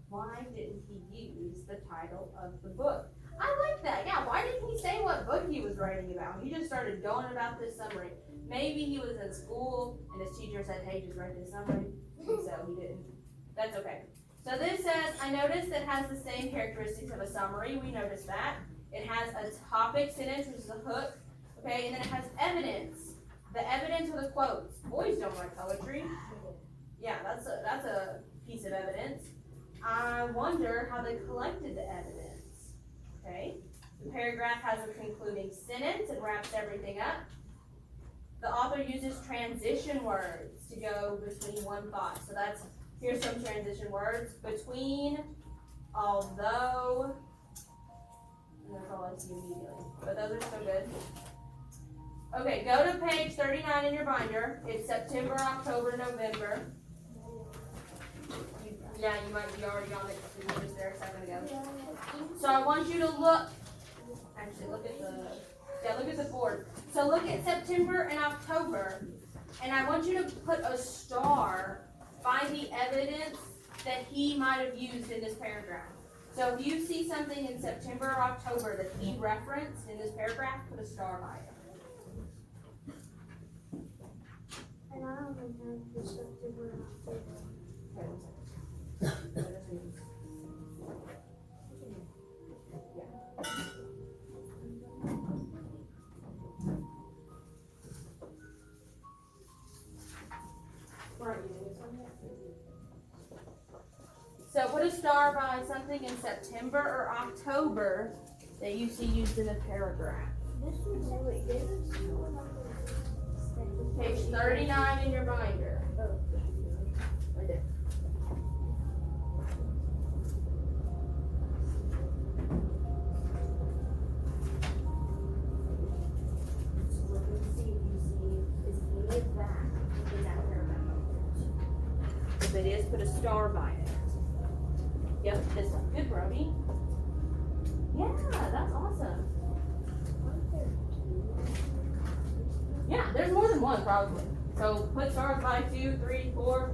Why didn't he use the title of the book? I like that. Yeah, why didn't he say what book he was writing about? He just started going about this summary. Maybe he was in school and his teacher said, hey, just write this summary. So he didn't. That's okay. So this says, I noticed it has the same characteristics of a summary. We noticed that. It has a topic sentence, which is a hook. Okay, and then it has evidence. The evidence are the quotes. Boys don't write poetry. Yeah, that's a piece of evidence. I wonder how they collected the evidence. Okay, the paragraph has a concluding sentence. It wraps everything up. The author uses transition words to go between one thought. So here's some transition words. Between, although, and that's all I see immediately. But those are so good. Okay, go to page 39 in your binder. It's September, October, November. Yeah, you might be already on it because we were just there a second ago. So I want you to look at the board. So look at September and October, and I want you to put a star by the evidence that he might have used in this paragraph. So if you see something in September or October that he referenced in this paragraph, put a star by it. And I don't even have the September and October. Okay, one second. We're not using this one yet. So put a star by something in September or October that you see used in a paragraph. This one's what gave us the one on the Page 39 in your binder. Right there. So look and see if you see, is any of that in that paragraph? If it is, put a star by it. Yep, this one. Good, Brody. Yeah, that's awesome. Yeah, there's more than one probably. So put stars by 2, 3, 4.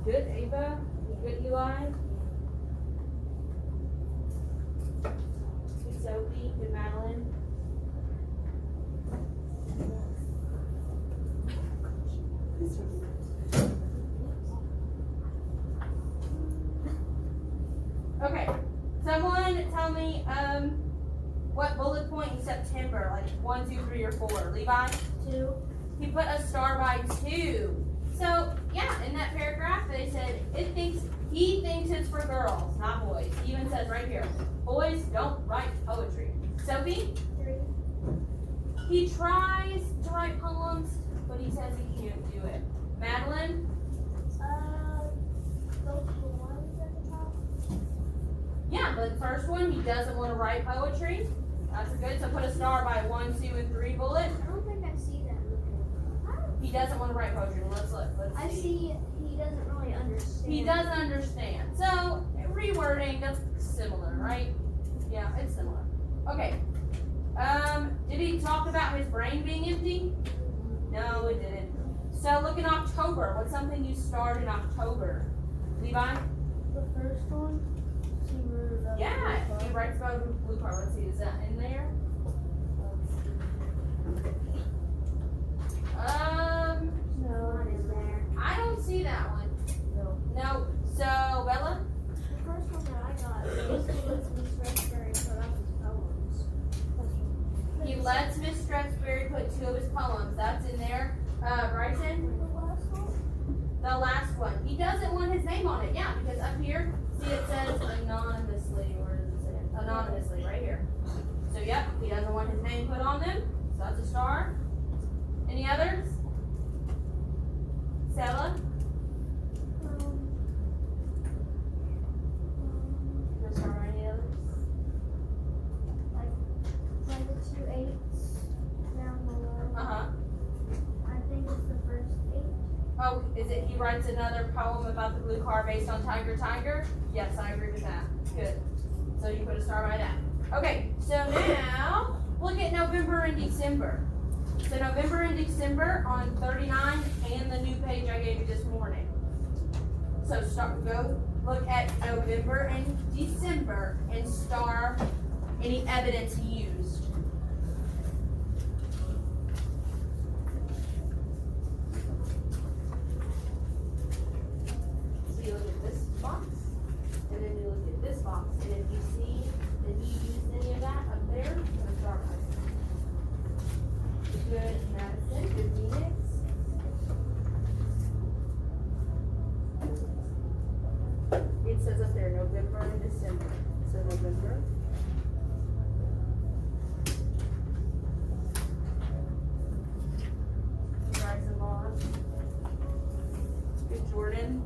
Good, Ava. Good, Eli. Good, Sophie. Good, Madeline. Okay, someone tell me what bullet point in September, like 1, 2, 3, or 4. Levi? 2. He put a star by 2. So yeah, in that paragraph they said he thinks it's for girls, not boys. He even says right here, boys don't write poetry. Sophie? 3. He tries to write poems, but he says he can't do it. Madeline? Those ones at the top. Yeah, the first one, he doesn't want to write poetry. That's a good, so put a star by 1, 2, and 3 bullet. I don't think I see that in the paper. He doesn't want to write poetry. Let's look. Let's I see he doesn't really understand. He doesn't understand. So, rewording, that's similar, right? Yeah, it's similar. Okay. Did he talk about his brain being empty? No, it didn't. So, look in October. What's something you starred in October? Levi? The first one. See where the Yeah, he writes about a blue car. Let's see, is that in there? No, not in there. I don't see that one. No. So, Bella? The first one that I got is Miss Raspberry put up his poems. He lets Miss Strexberry put 2 of his poems. That's in there. Bryson? The last one? The last one. He doesn't want his name on it. Yeah, because up here, see it says anonymously, or does it say anonymously right here. So, yep. doesn't want his name put on them, so that's a star. Any others? Stella? Put a star on any others? By the 2 8s down below. Uh-huh. I think it's the first 8. Oh, is it he writes another poem about the blue car based on Tiger Tiger? Yes, I agree with that. Good. So you put a star by that. Okay, so now look at November and December. So November and December on 39 and the new page I gave you this morning. So go look at November and December and star any evidence he used. So you look at this box, and then you look at this box, and if you see that he used any of that up there, put a star by it. Good, Madison, good Phoenix. It says up there November and December. So November. Bryson Vaughn. Good Jordan.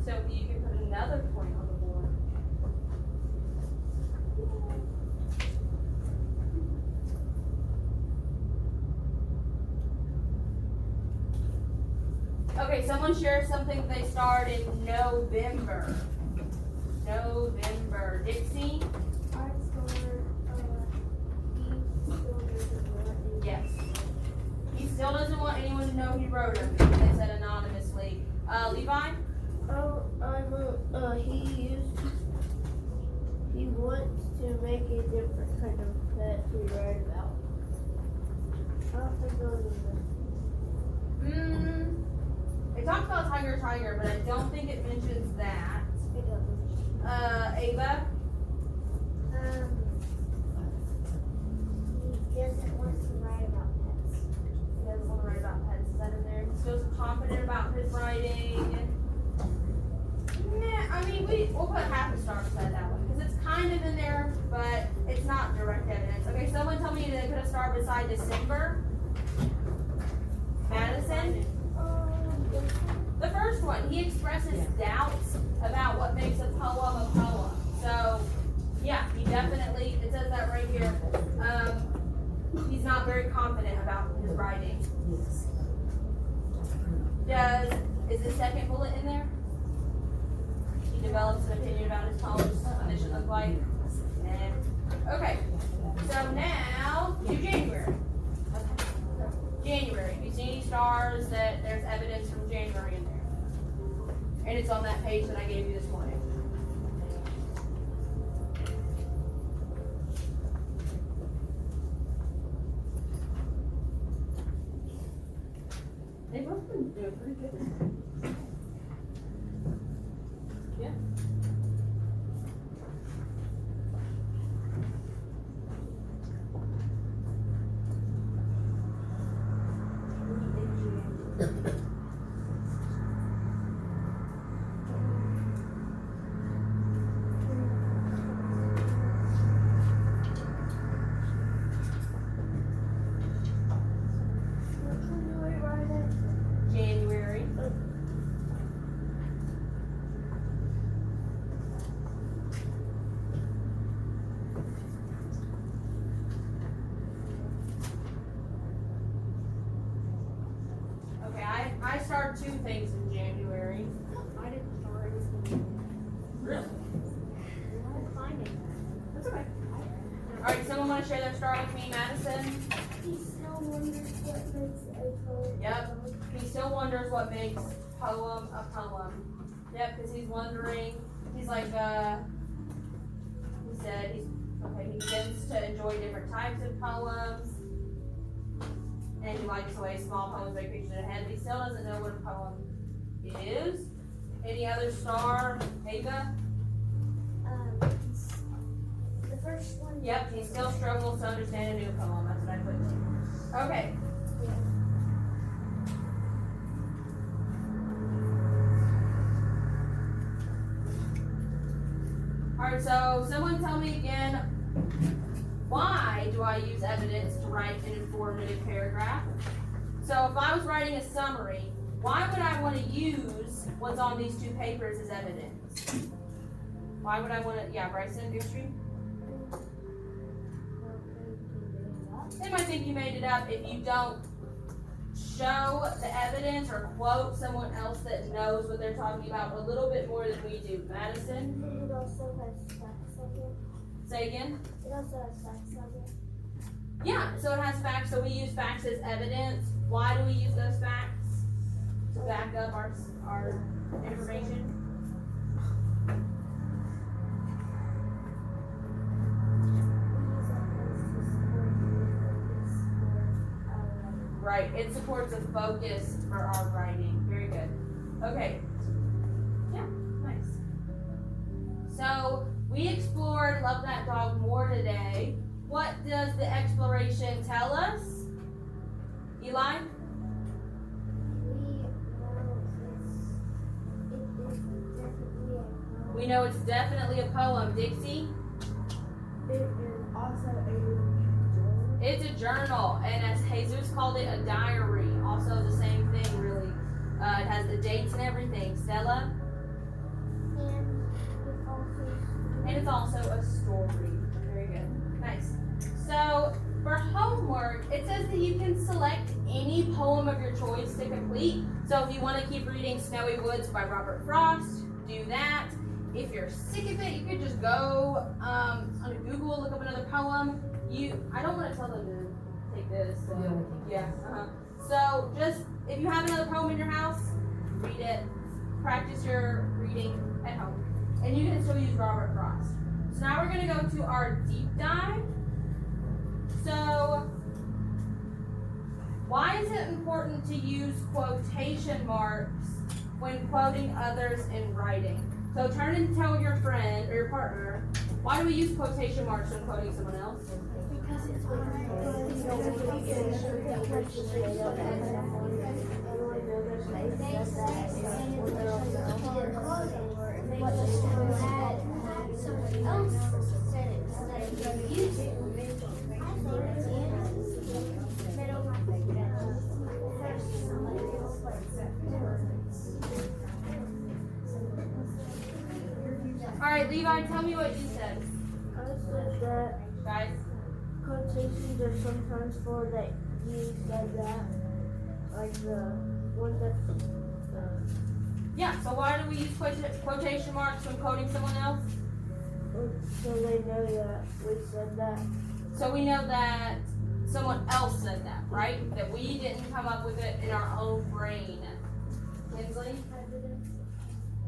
So you can put another point on the board. Okay, someone shared something they starred in November. November. Dixie? I scored, he still doesn't want any. Yes. He still doesn't want anyone to know he wrote them because they said anonymously. Levi? Oh, he wants to make a different kind of pet to write about. I don't think those are It talks about Tiger Tiger, but I don't think it mentions that. the, it doesn't. Ava? He doesn't want to write about pets. He doesn't want to write about pets. Is that in there? He feels confident about his writing. Nah, I mean, we'll put half a star beside that one because it's kind of in there, but it's not direct evidence. Okay, someone tell me they put a star beside December. Madison? The first one, he expresses doubts about what makes a poem a poem. So, yeah, he definitely, it says that right here. He's not very confident about his writing. Is the second bullet in there? He develops an opinion about his poems, what they should look like. And, okay, so now do January. January. If you see any stars, that there's evidence from January in there. And it's on that page that I gave you this morning. They've both been doing pretty good this time. Yeah. Which one do we write it? January. Okay, I started 2 things in January. I didn't start anything. Really? I don't find it. That's okay. Alright, someone wanna share their star with me, Madison? He still wonders what makes a poem. Yep. He still wonders what makes poem a poem. Yep, because he's wondering, he's like, he said, he begins to enjoy different types of poems. and he likes the way small poems make pictures in his head, but he still doesn't know what a poem is. Any other star, Ava? The first one. Yep, he still struggles to understand a new poem, that's what I put too. Okay. Alright, so someone tell me again, why do I use evidence to write an informative paragraph? So if I was writing a summary, why would I want to use what's on these two papers as evidence? Why would I want to, yeah, Bryson, your stream? They might think you made it up if you don't show the evidence or quote someone else that knows what they're talking about a little bit more than we do. Madison, It also has facts on it. say again? It also has facts on it. Yeah, so it has facts, so we use facts as evidence. Why do we use those facts? To back up our information? Right, it supports a focus for our writing. Very good. Okay. Yeah, nice. So we explored Love That Dog more today. What does the exploration tell us? Eli? We know it's definitely a poem. Dixie? It is also a It's a journal, and as Jesus called it, a diary. Also the same thing, really. It has the dates and everything. Stella? And it's also a story. Very good. Nice. So, for homework, it says that you can select any poem of your choice to complete. So if you want to keep reading Snowy Woods by Robert Frost, do that. If you're sick of it, you could just go on Google, look up another poem. I don't want to tell them to take this. So, yeah. So just, if you have another poem in your house, read it. Practice your reading at home. And you can still use Robert Frost. So now we're going to go to our deep dive. So, why is it important to use quotation marks when quoting others in writing? So turn and tell your friend or your partner, why do we use quotation marks when quoting someone else? Because it's Alright, Levi, tell me what you said. I said that Guys? quotations are sometimes for that you said that, like the one that, Yeah, so why do we use quotation marks when quoting someone else? so they know that we said that. So we know that someone else said that, right? That we didn't come up with it in our own brain. Kinsley?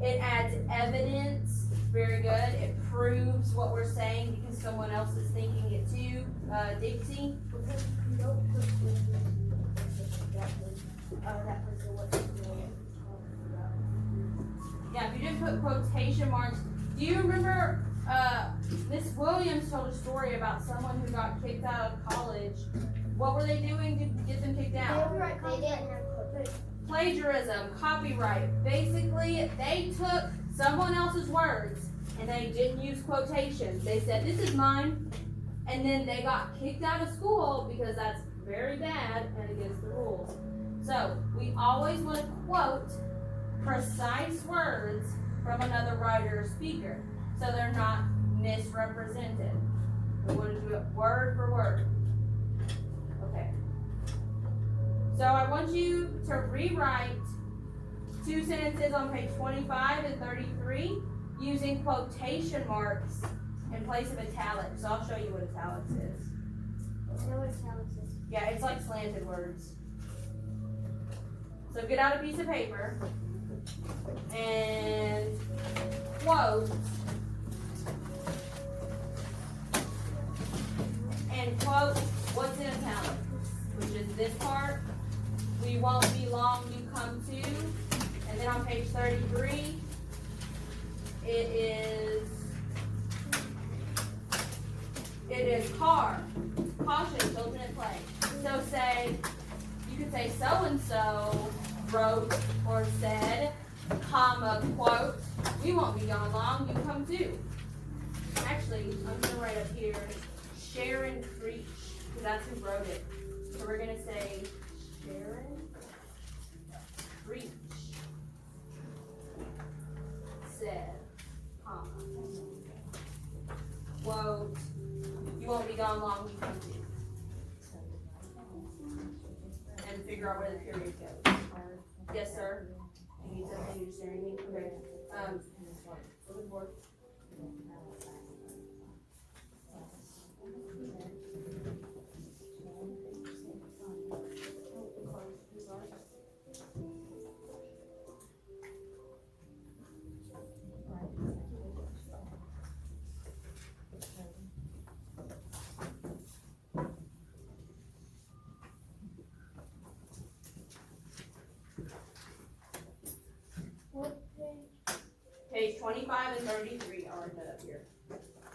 It adds evidence. Very good. It proves what we're saying because someone else is thinking it too. Dixie? because you don't put that person what they're talking about. Yeah, if you didn't put quotation marks. Do you remember Miss Williams told a story about someone who got kicked out of college? What were they doing to get them kicked out? Plagiarism, copyright. Basically, they took someone else's words and they didn't use quotations. They said, this is mine. And then they got kicked out of school because that's very bad and against the rules. So we always want to quote precise words from another writer or speaker so they're not misrepresented. We want to do it word for word. Okay. So I want you to rewrite two sentences on page 25 and 33 using quotation marks in place of italics. So I'll show you what italics is. Yeah, it's like slanted words. So get out a piece of paper and quote what's in italics, which is this part, we won't be long, you come to, and then on page 33, it is car, caution, children at play. So say, you could say so-and-so wrote or said, comma, quote, we won't be gone long, you come to. Actually, I'm gonna write up here, Sharon Creech, because that's who wrote it. So we're gonna say Sharon Creech said, comma, quote, you won't be gone long, you come to. And figure out where the period goes. Yes, sir? You need something you're sharing me? Okay. Go to the board. What page? Page 25 and 33 are put up here.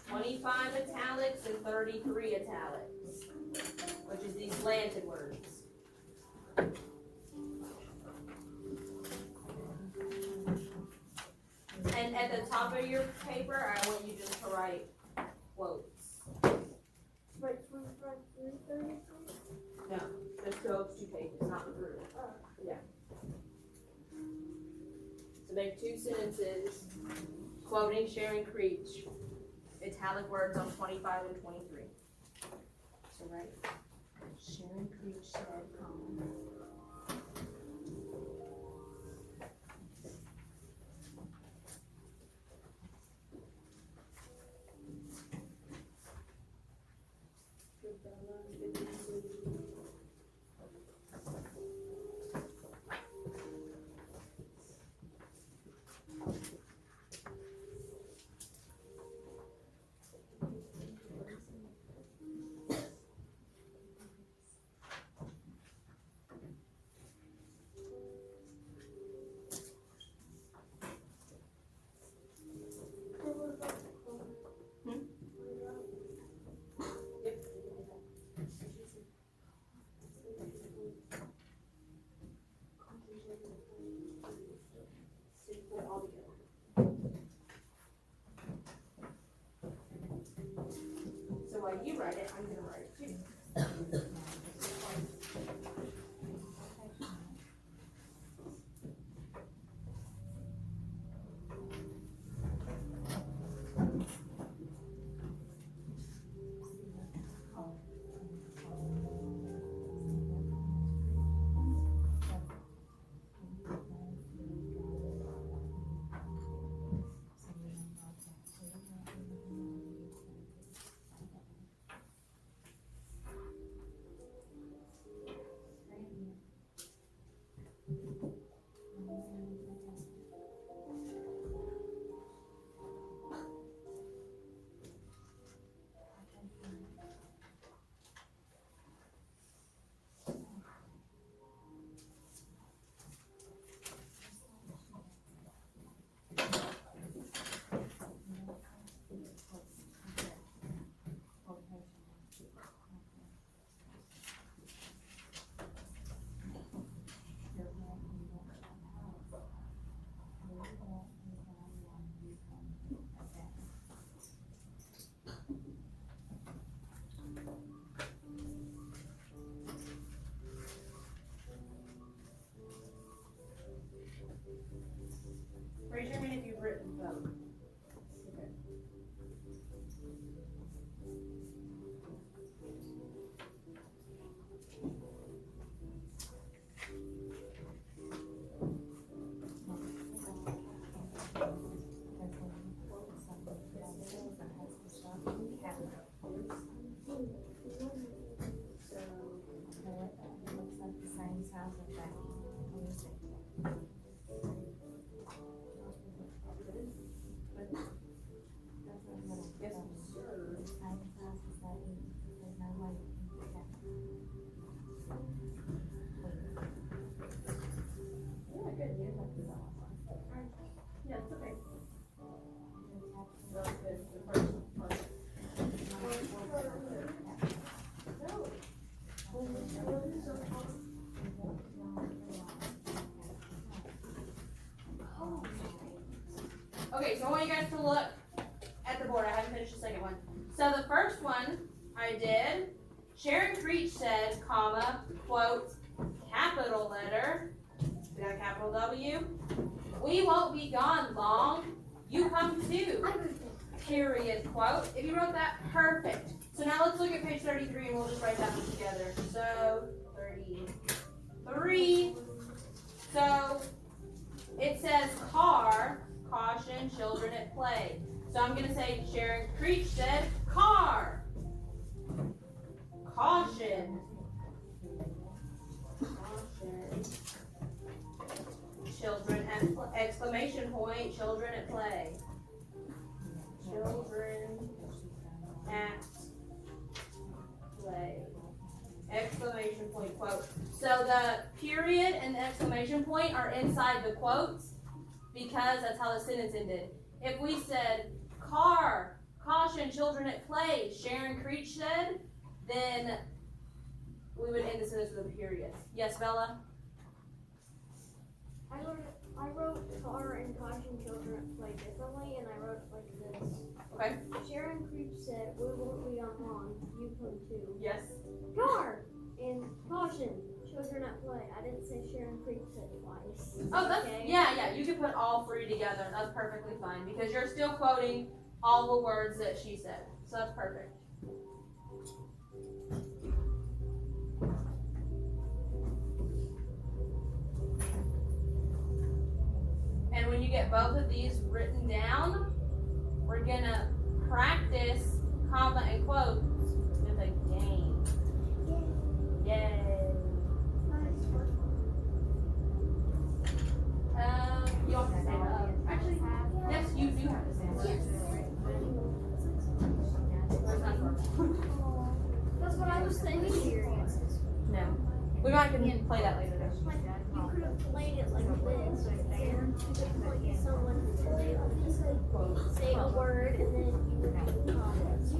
25 italics and 33 italics, which is these slanted words. And at the top of your paper, I want you just to write quotes. Right, 25 through 33? No, just go up 2 pages, not through. Yeah. So make 2 sentences quoting Sharon Creech, italic words on 25 and 23. So write, Sharon Creech said, comma. So while you write it, I'm gonna write it too. Raise your hand if you've written both. Okay. Yes, sir. Yeah, it's okay. That was good. The first part. Okay, so I want you guys to look at the board. I haven't finished the second one. So the first one I did, Sharon Creech said, comma, quote, capital letter, we got a capital W, we won't be gone long, you come too, period, quote. If you wrote that, perfect. So now let's look at page 33 and we'll just write that one together. So, 33. So, it says car, caution, children at play. So I'm going to say Sharon Creech said car. Caution. Caution. Children at exclamation point, children at play. Children at play. Exclamation point, quote. So the period and the exclamation point are inside the quotes because that's how the sentence ended. If we said, car, caution, children at play, Sharon Creech said, then we would end the sentence with a period. Yes, Bella? I wrote car and caution children at play differently, and I wrote it like this. Okay. Sharon Creech said, we won't be on long, you come too. Yes. Car and caution children at play. I didn't say Sharon Creech said it twice. Oh, that's, Okay. yeah, you can put all three together. That's perfectly fine because you're still quoting all the words that she said. So that's perfect. And when you get both of these written down, we're gonna practice comma and quotes with a game. Yay. You don't have to stand up. Actually, yes, you do have to stand up. Where's my score? That's what I was thinking here. No. We might can play that later though. You could have played it like this. And you could point to someone and they would say a word and then you would do comments.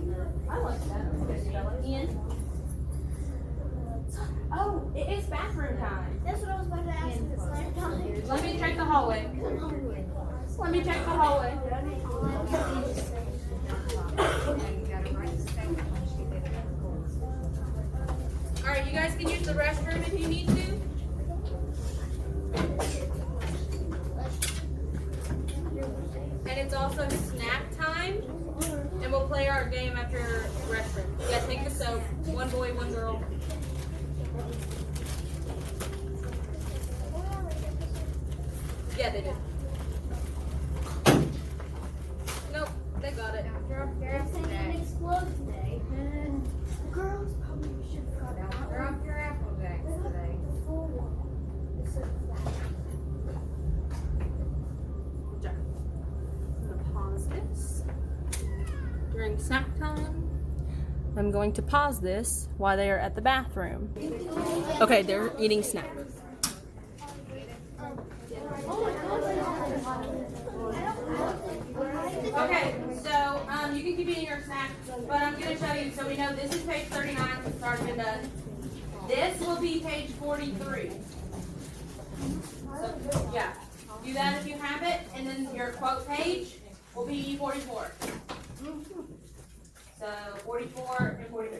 I like that. Okay, Bella. Ian? Oh, it is bathroom time. That's what I was about to ask. If it's night time. Let me check the hallway. Let me check the hallway. Alright, you guys can use the restroom if you need to. And it's also snack time. And we'll play our game after restroom. Yeah, take the soap. One boy, one girl. Yeah, they did. Nope, they got it. They're saying it explodes today. Girls probably should have got that. They're off your apple jacks today. The full one. It's so flat. I'm gonna pause this during snack time. I'm going to pause this while they are at the bathroom. Okay, they're eating snack. Okay, so you can keep eating your snack, but I'm going to show you, so we know this is page 39, because it's already been done. This will be page 43. So, yeah, do that if you have it, and then your quote page will be 44. So 44 and 43.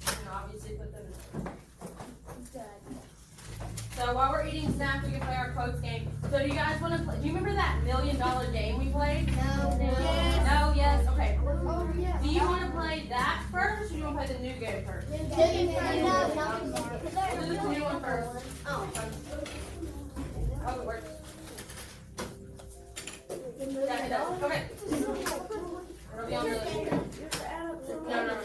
And obviously put them in. So while we're eating snacks, we can play our quotes game. So do you guys want to play? Do you remember that $1 million game we played? No. No, yes, okay. Oh, yeah. Do you want to play that first, or do you want to play the new game first? Do the new one first. Oh. Oh, it works. Yeah, it does. Okay. It'll be on the. No.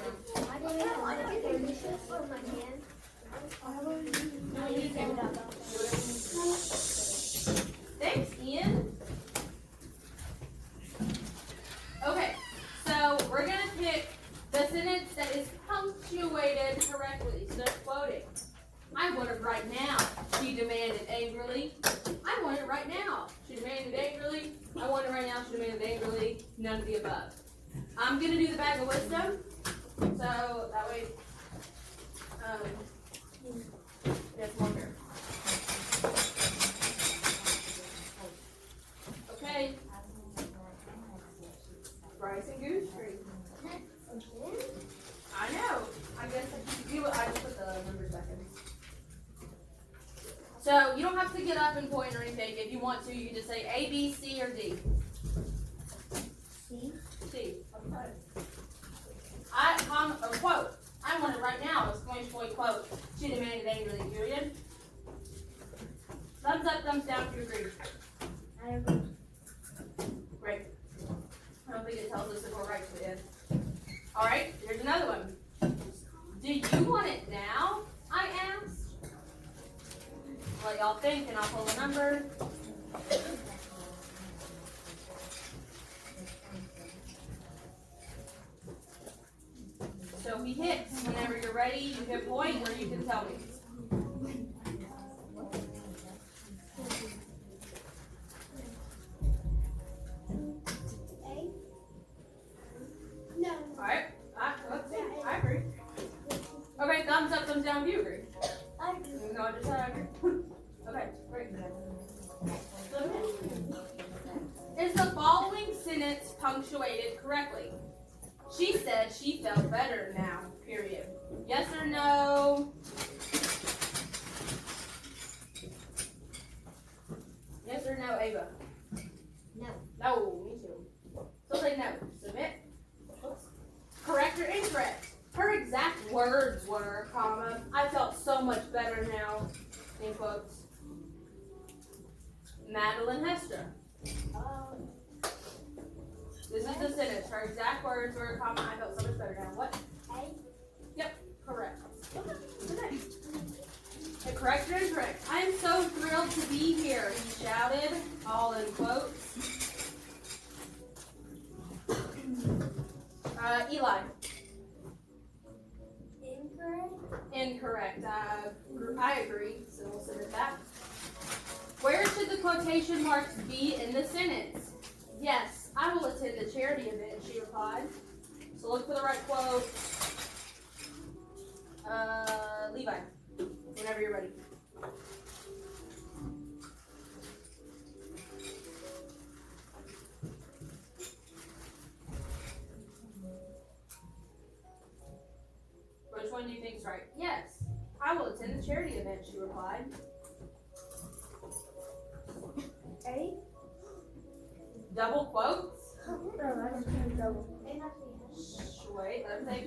Thanks, Ian. Okay, so we're gonna pick the sentence that is punctuated correctly. So quoting. I would have right now. She demanded angrily. I want it right now. She demanded angrily. I want it right now. She demanded angrily. None of the above. I'm gonna do the bag of wisdom. So that way, it's longer. Okay. Bryce and Goose Tree. I know. I guess I just put the numbers back in. So you don't have to get up and point or anything. If you want to, you can just say A, B, C, or D. C. C. Okay. A quote. I want it right now. Exclamation point quote. She demanded angrily. Period. Thumbs up, thumbs down if you agree. I agree. Great. I don't think it tells us if we're right to it. All right. Here's another one. Do you want it now? I asked. Let y'all think, and I'll pull a number. So he hits. Whenever you're ready, you can point or you can tell me. A. No. All right. Let's see. I agree. Okay, thumbs up, thumbs down if you agree. I agree. Even though I just said I agree. Okay, great. Is the following sentence punctuated correctly? She said she felt better now, period. Yes or no? Yes or no, Ava? No. No, me too. So say no. Submit. Oops. Correct or incorrect? Her exact words were, comma, I felt so much better now, in quotes. Madeline Hester. This is the sentence. Her exact words were, comma, I felt so much better now. What? A. Correct. Okay. Correct or incorrect? I am so thrilled to be here, he shouted, all in quotes. Eli. Incorrect. Incorrect. I agree, so we'll submit that. Where should the quotation marks be in the sentence? Yes, I will attend the charity event, she replied. So look for the right quote. Levi, whenever you're ready. Which one do you think is right? Yes, I will attend the charity event, she replied. A. Double quotes? No, that's kind of double. A has to be Shh, wait, let me think.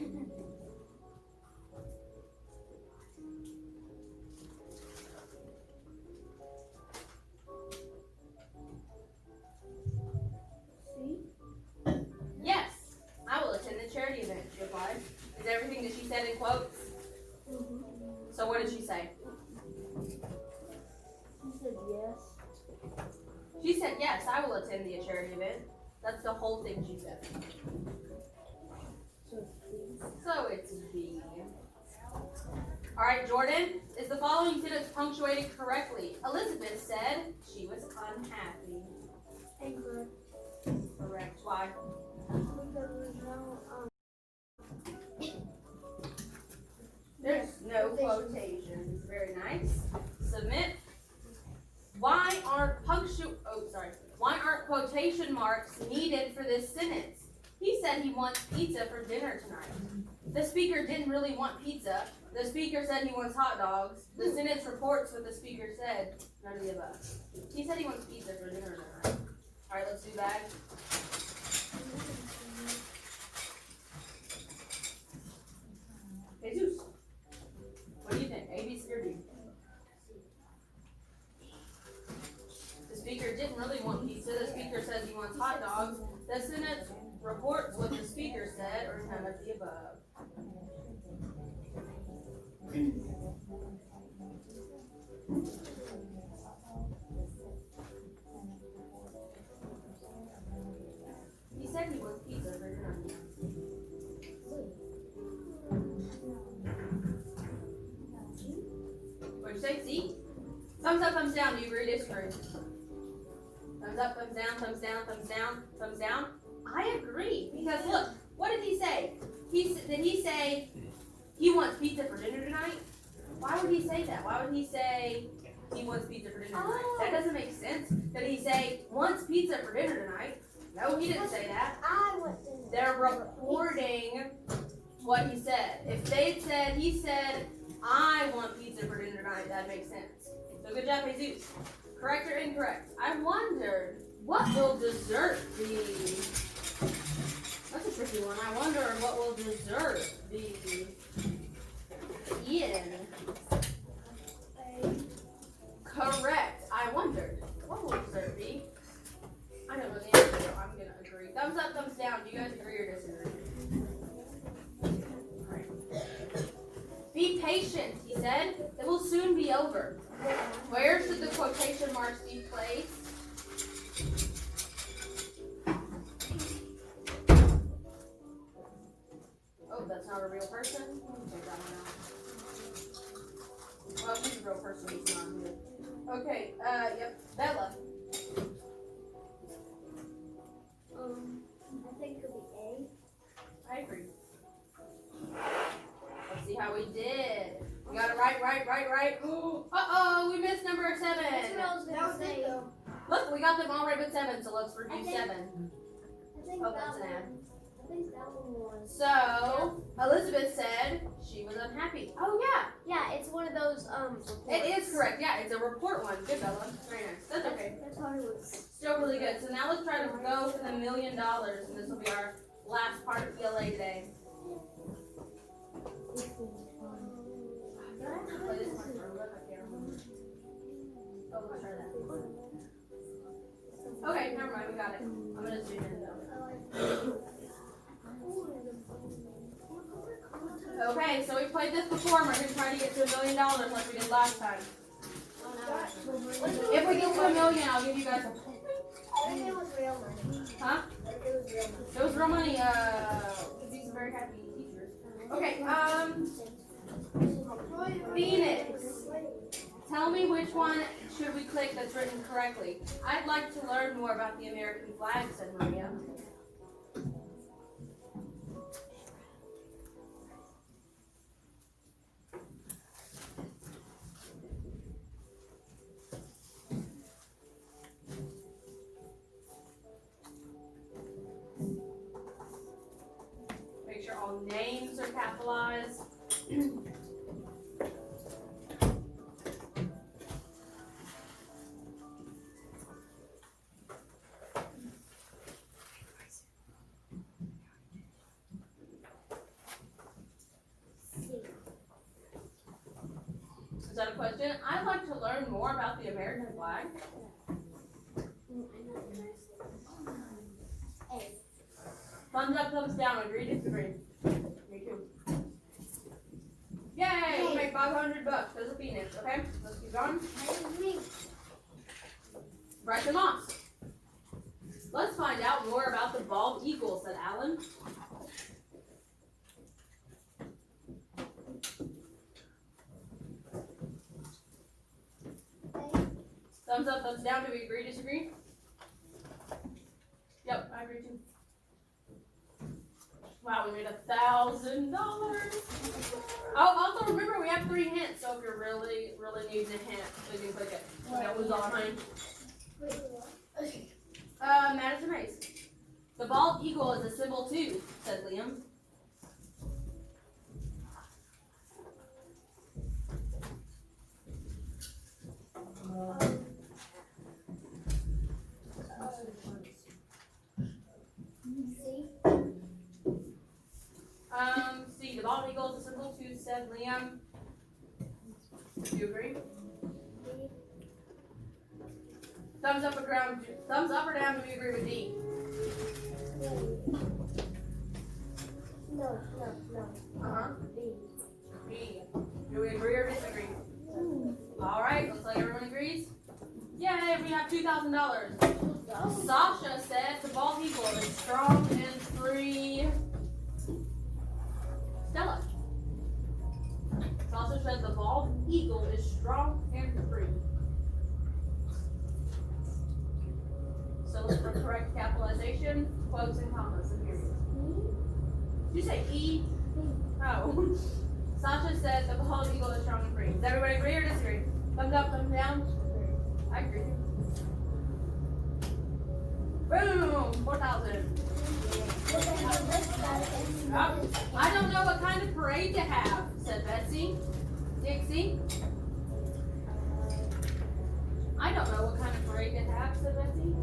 C. Yes, I will attend the charity event, she replied. Is everything that she said in quotes? Mm-hmm. So what did she say? She said yes. She said, yes, I will attend the charity event. That's the whole thing she said. So it's B. So it's B. All right, Jordan, is the following sentence punctuated correctly? Elizabeth said she was unhappy. Incorrect. Correct. Why? Because there's no There's no quotations. Very nice. Submit. Why aren't quotation marks needed for this sentence? He said he wants pizza for dinner tonight. The speaker didn't really want pizza. The speaker said he wants hot dogs. The sentence reports what the speaker said. None of the above. He said he wants pizza for dinner tonight. All right, let's do that. Jesus, what do you think? A, B, C, or D? The speaker didn't really want pizza. The speaker says he wants hot dogs. The sentence reports what the speaker said, or none of the above. He said he wants pizza for dinner. What'd you say? C? Thumbs up, thumbs down. Do you agree, disagree? Thumbs up, thumbs down, thumbs down, thumbs down, thumbs down. I agree, because look, what did he say? Did he say he wants pizza for dinner tonight? Why would he say that? Why would he say he wants pizza for dinner tonight? That doesn't make sense. Did he say wants pizza for dinner tonight? No, he didn't say that. I want to. They're reporting what he said. If they said, he said, I want pizza for dinner tonight, that makes sense. So good job, Jesus. Correct or incorrect? I wondered, what will dessert be? That's a tricky one. I wonder what will dessert be in? Correct. I wondered, what will dessert be? I don't know the answer, so I'm gonna agree. Thumbs up, thumbs down. Do you guys agree or disagree? Be patient, he said. It will soon be over. Where should the quotation marks be placed? Oh, that's not a real person? Take that one out. Well, he's a real person, he's not good. Okay, yep. Bella. I think it'll be I agree. Let's see how we did. We got it right. Uh-oh, we missed number 7. That's what I was gonna say. Look, we got them all right with 7, so let's review 7. I think Oh, that that's an ad. one. I think that one was. So, Elizabeth said she was unhappy. Oh, yeah. Yeah, it's one of those It is correct. Yeah, it's a report one. Good, Bella. Very nice. That's okay. That's how it was. Still really good. So now let's try to go for the $1 million, and this will be our last part of PLA today. Did I have to play this one for a look? I can't remember. Oh, let's try that. Okay, never mind. We got it. I'm gonna zoom in though. Okay, so we played this before, and we're gonna try to get to $1 million like we did last time. If we get to $1 million, I'll give you guys a. I think it was real money. Huh? It was real money. It was real money. Could be some very happy teachers. Okay. Phoenix. Tell me which one should we click that's written correctly. I'd like to learn more about the American flag, said Maria. Make sure all names are capitalized. Is that a question? I'd like to learn more about the American flag. Thumbs up, thumbs down. Agree, disagree. Me too. Yay! We made $500 because of Phoenix. Okay, let's keep going. Bryson Moss. Let's find out more about the bald eagle, said Alan. Thumbs up, thumbs down. Do we agree, disagree? Yep, I agree too. Wow, we made $1,000. Oh, also remember we have 3 hints, so if you're really needing a hint, we can click it. That was all mine. Madison Mays. The bald eagle is a symbol too, said Liam. See, the bald eagle is a symbol too, said Liam. Do you agree? Thumbs up or down, do we agree with D? No. Uh-huh. B. B. Do we agree or disagree? Alright, looks like everyone agrees. Yay, we have $2,000. Sasha said the bald eagle is strong and free. Stella. Sasha said the bald eagle is strong and free. correct capitalization, quotes and commas and periods. Did you say E? Oh. Sasha said the bald eagle is strong and free. Does everybody agree or disagree? Thumbs up, thumbs down? I agree. Boom! 4,000. I don't know what kind of parade to have, said Betsy. Dixie? I don't know what kind of parade to have, said Betsy.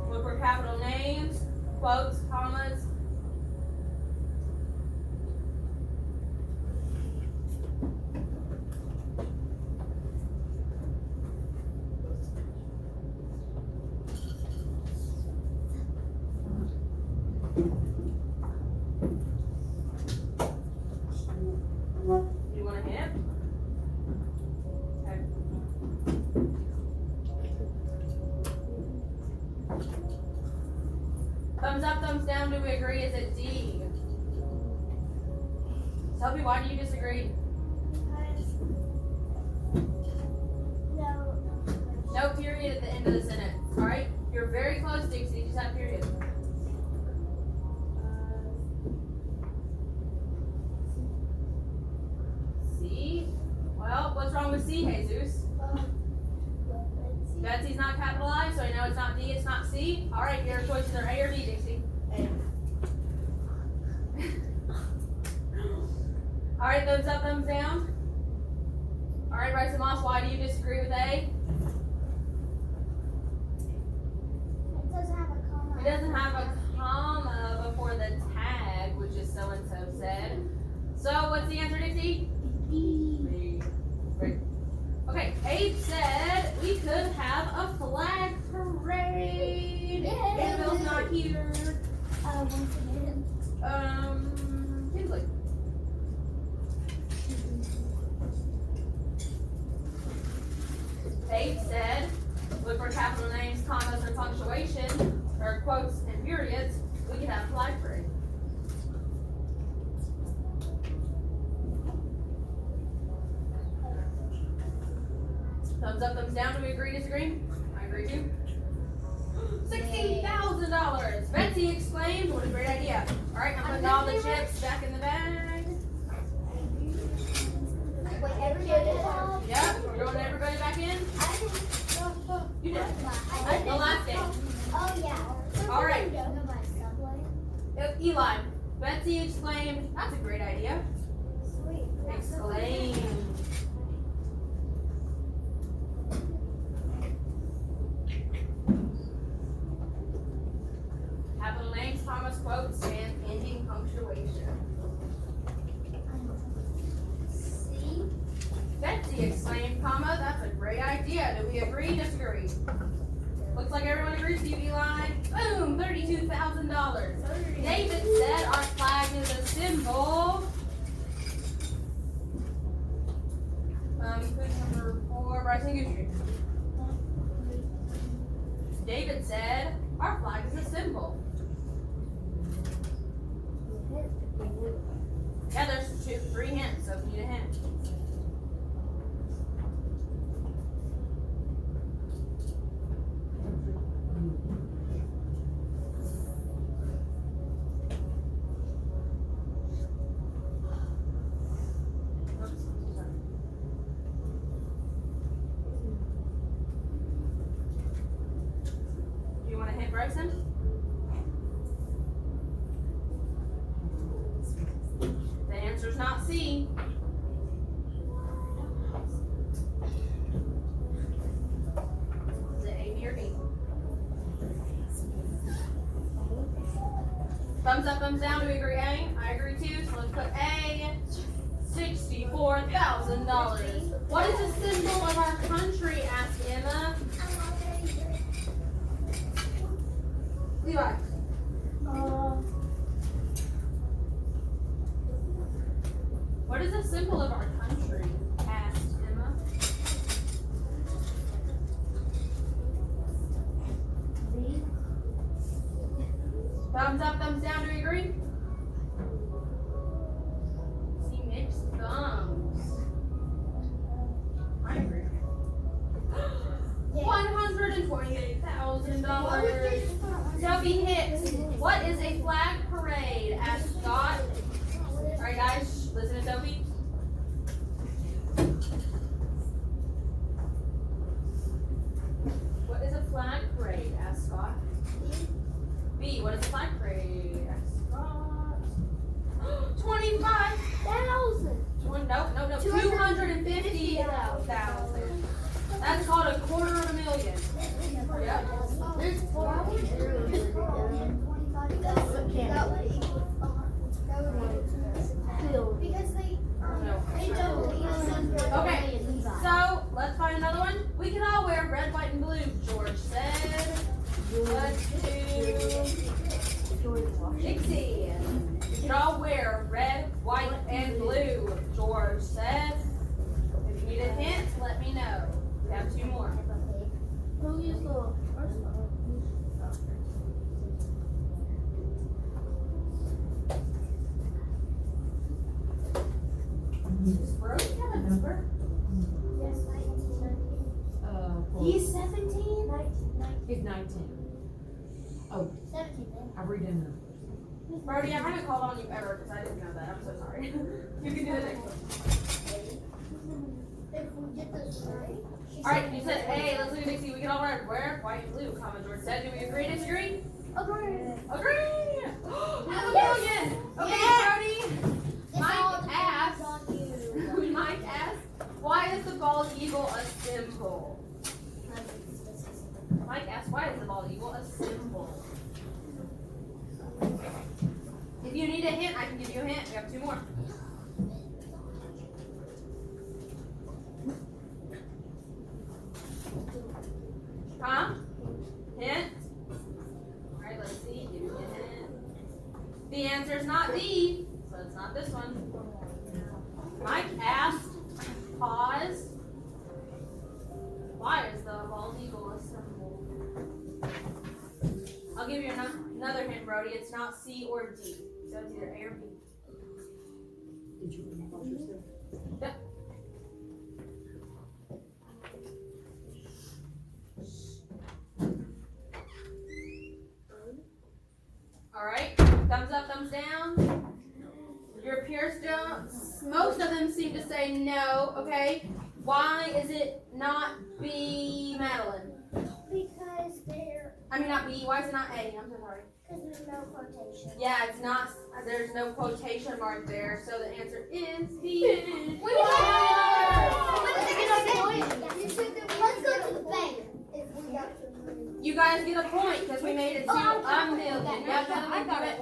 Look for capital names, quotes, commas. You want a hint? Okay. Thumbs up, thumbs down, do we agree? Is it D? Sophie, why do you disagree? No period at the end of the sentence, alright? You're very close, Dixie, just have period. C? Well, what's wrong with C, Jesus? Betsy's not capitalized, so I know it's not D, it's not C. Alright, your choices are A or B, Dixie. A. Alright, thumbs up, thumbs down. Alright, Bryson Moss, why do you disagree with A? It doesn't have a comma before the tag, which is so-and-so said. So, what's the answer, Dixie? B. Great. Okay, Abe said we could have a flag parade. Annabelle's not here. Kinsley. Abe said, look for capital names, commas, or punctuation, or quotes and periods, we could have a flag parade. Thumbs up, thumbs down, do we agree, disagree? I agree too. $16,000! Betsy exclaimed, what a great idea. Alright, I'm putting all the chips back in the bag. Yep, we're throwing everybody back in. You did. The last day. Oh, yeah. All right. Eli, Betsy exclaimed, that's a great idea. Sweet. Exclaimed. Capital names, commas, quotes, and ending punctuation. C. Betsy exclaimed, comma, that's a great idea. Do we agree, disagree? Looks like everyone agrees with you, Eli. Boom, $32,000. David said our flag is a symbol. Who's number 4? Bryson Guthrie. David said our flag is a symbol. Yeah, there's 3 hints, so if you need a hint. Do you want to hint Bryson? The answer's not C. Is it A, B, or D? Thumbs up, thumbs down, do we agree A? I agree too, so let's put A. $64,000. What is the symbol of our country? Asked Emma. Levi. What is the symbol of our country? Asked Emma. Thumbs up, thumbs down, do we agree? See mixed thumbs. I agree. $128,000. Sophie Hicks. What is a flag parade? Asked Scott. All right, guys, listen to Sophie. What is a flag parade? Asked Scott. B. What is a flag parade? Asked Scott. 25,000. No. 250,000. That's called a $250,000. Yep. There's because they don't Okay, so let's find another one. We can all wear red, white, and blue, George said. Let's do Dixie. We can all wear red, white, and blue, George said. If you need a hint, let me know. We have 2 more. Who is the first one? Does Brody have a number? Yes, 19. He's 17? 19. He's 19. 17. I read in Brody, I haven't called on you ever because I didn't know that. I'm so sorry. You can do the next one. If we get this right. Alright, you said A. Let's look at Dixie. We can all wear red, white, and blue, George said. Do we agree, disagree? Agree. Agree! Have a million! Okay, Brody. Mike asked, why is the bald eagle a symbol? Mike asked, why is the bald eagle a symbol? If you need a hint, I can give you a hint. We have 2 more. Huh? Hint? Alright, let's see. Give me a hint. The answer's not D, so it's not this one. Mike asked, pause. Why is the bald eagle a symbol? I'll give you another hint, Brody. It's not C or D. So it's either A or B. Did you read my sister? Yep. Alright. Thumbs up, thumbs down. Your peers don't. Most of them seem to say no, okay? Why is it not B, Madeline? Because Not B. Why is it not A? I'm so sorry. there's no quotation. Yeah, it's not. There's no quotation mark there, so the answer is B. We Let's won! go to the bank if we got to. You guys get a point because we made it to a million. Yep, I got it.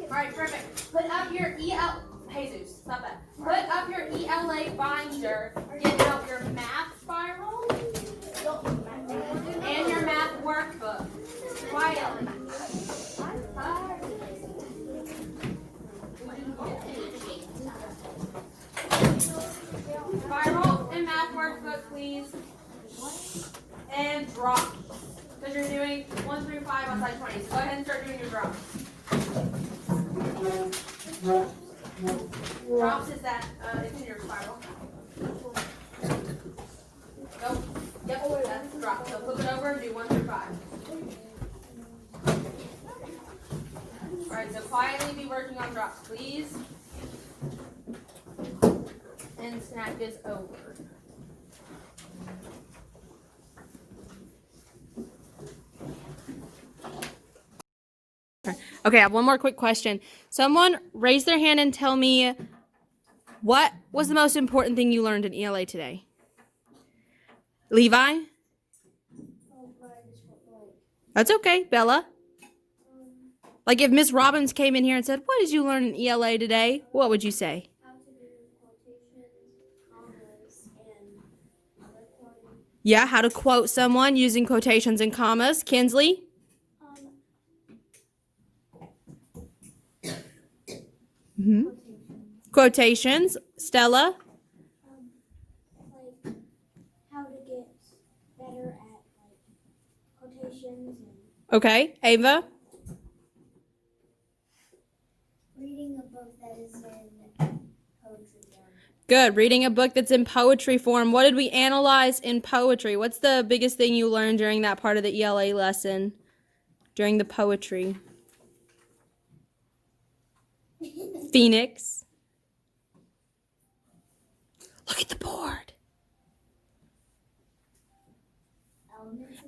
Alright, perfect. Put up your Jesus, stop that. Put up your ELA binder. Get out your math spiral and your math workbook. Quietly. Spiral and math workbook, please. And drop. Because you're doing 1 through 5 on side 20. So go ahead and start doing your drops. Drops is that, it's in your spiral. Nope. Yep, that's the drop. So flip it over and do 1 through 5. Alright, so quietly be working on drops, please. And snack is over. Okay, I have one more quick question. Someone raise their hand and tell me what was the most important thing you learned in ELA today? Levi? That's okay. Bella? Like if Miss Robbins came in here and said, what did you learn in ELA today? What would you say? How to do quotations, commas, and other quoting. Yeah, how to quote someone using quotations and commas. Kinsley? Quotations. Stella? Like how to get better at quotations and Okay. Ava? reading a book that is in poetry form. Good. Reading a book that's in poetry form. What did we analyze in poetry? What's the biggest thing you learned during that part of the ELA lesson? during the poetry? Phoenix. Look at the board.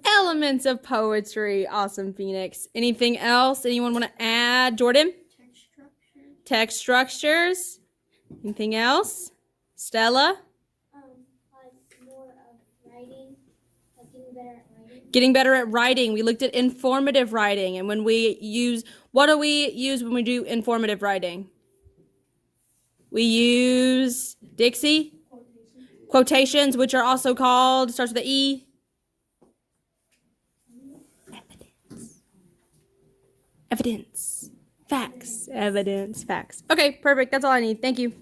Elements of poetry. Awesome, Phoenix. Anything else? Anyone want to add? Jordan? Text structure. Text structures. Anything else? Stella? Like more of writing, like getting better at writing. Getting better at writing. We looked at informative writing. And when we use, what do we use when we do informative writing? We use, Dixie? Quotations, which are also called, starts with the E. Evidence. Facts. Evidence. Facts. Okay, perfect. That's all I need. Thank you.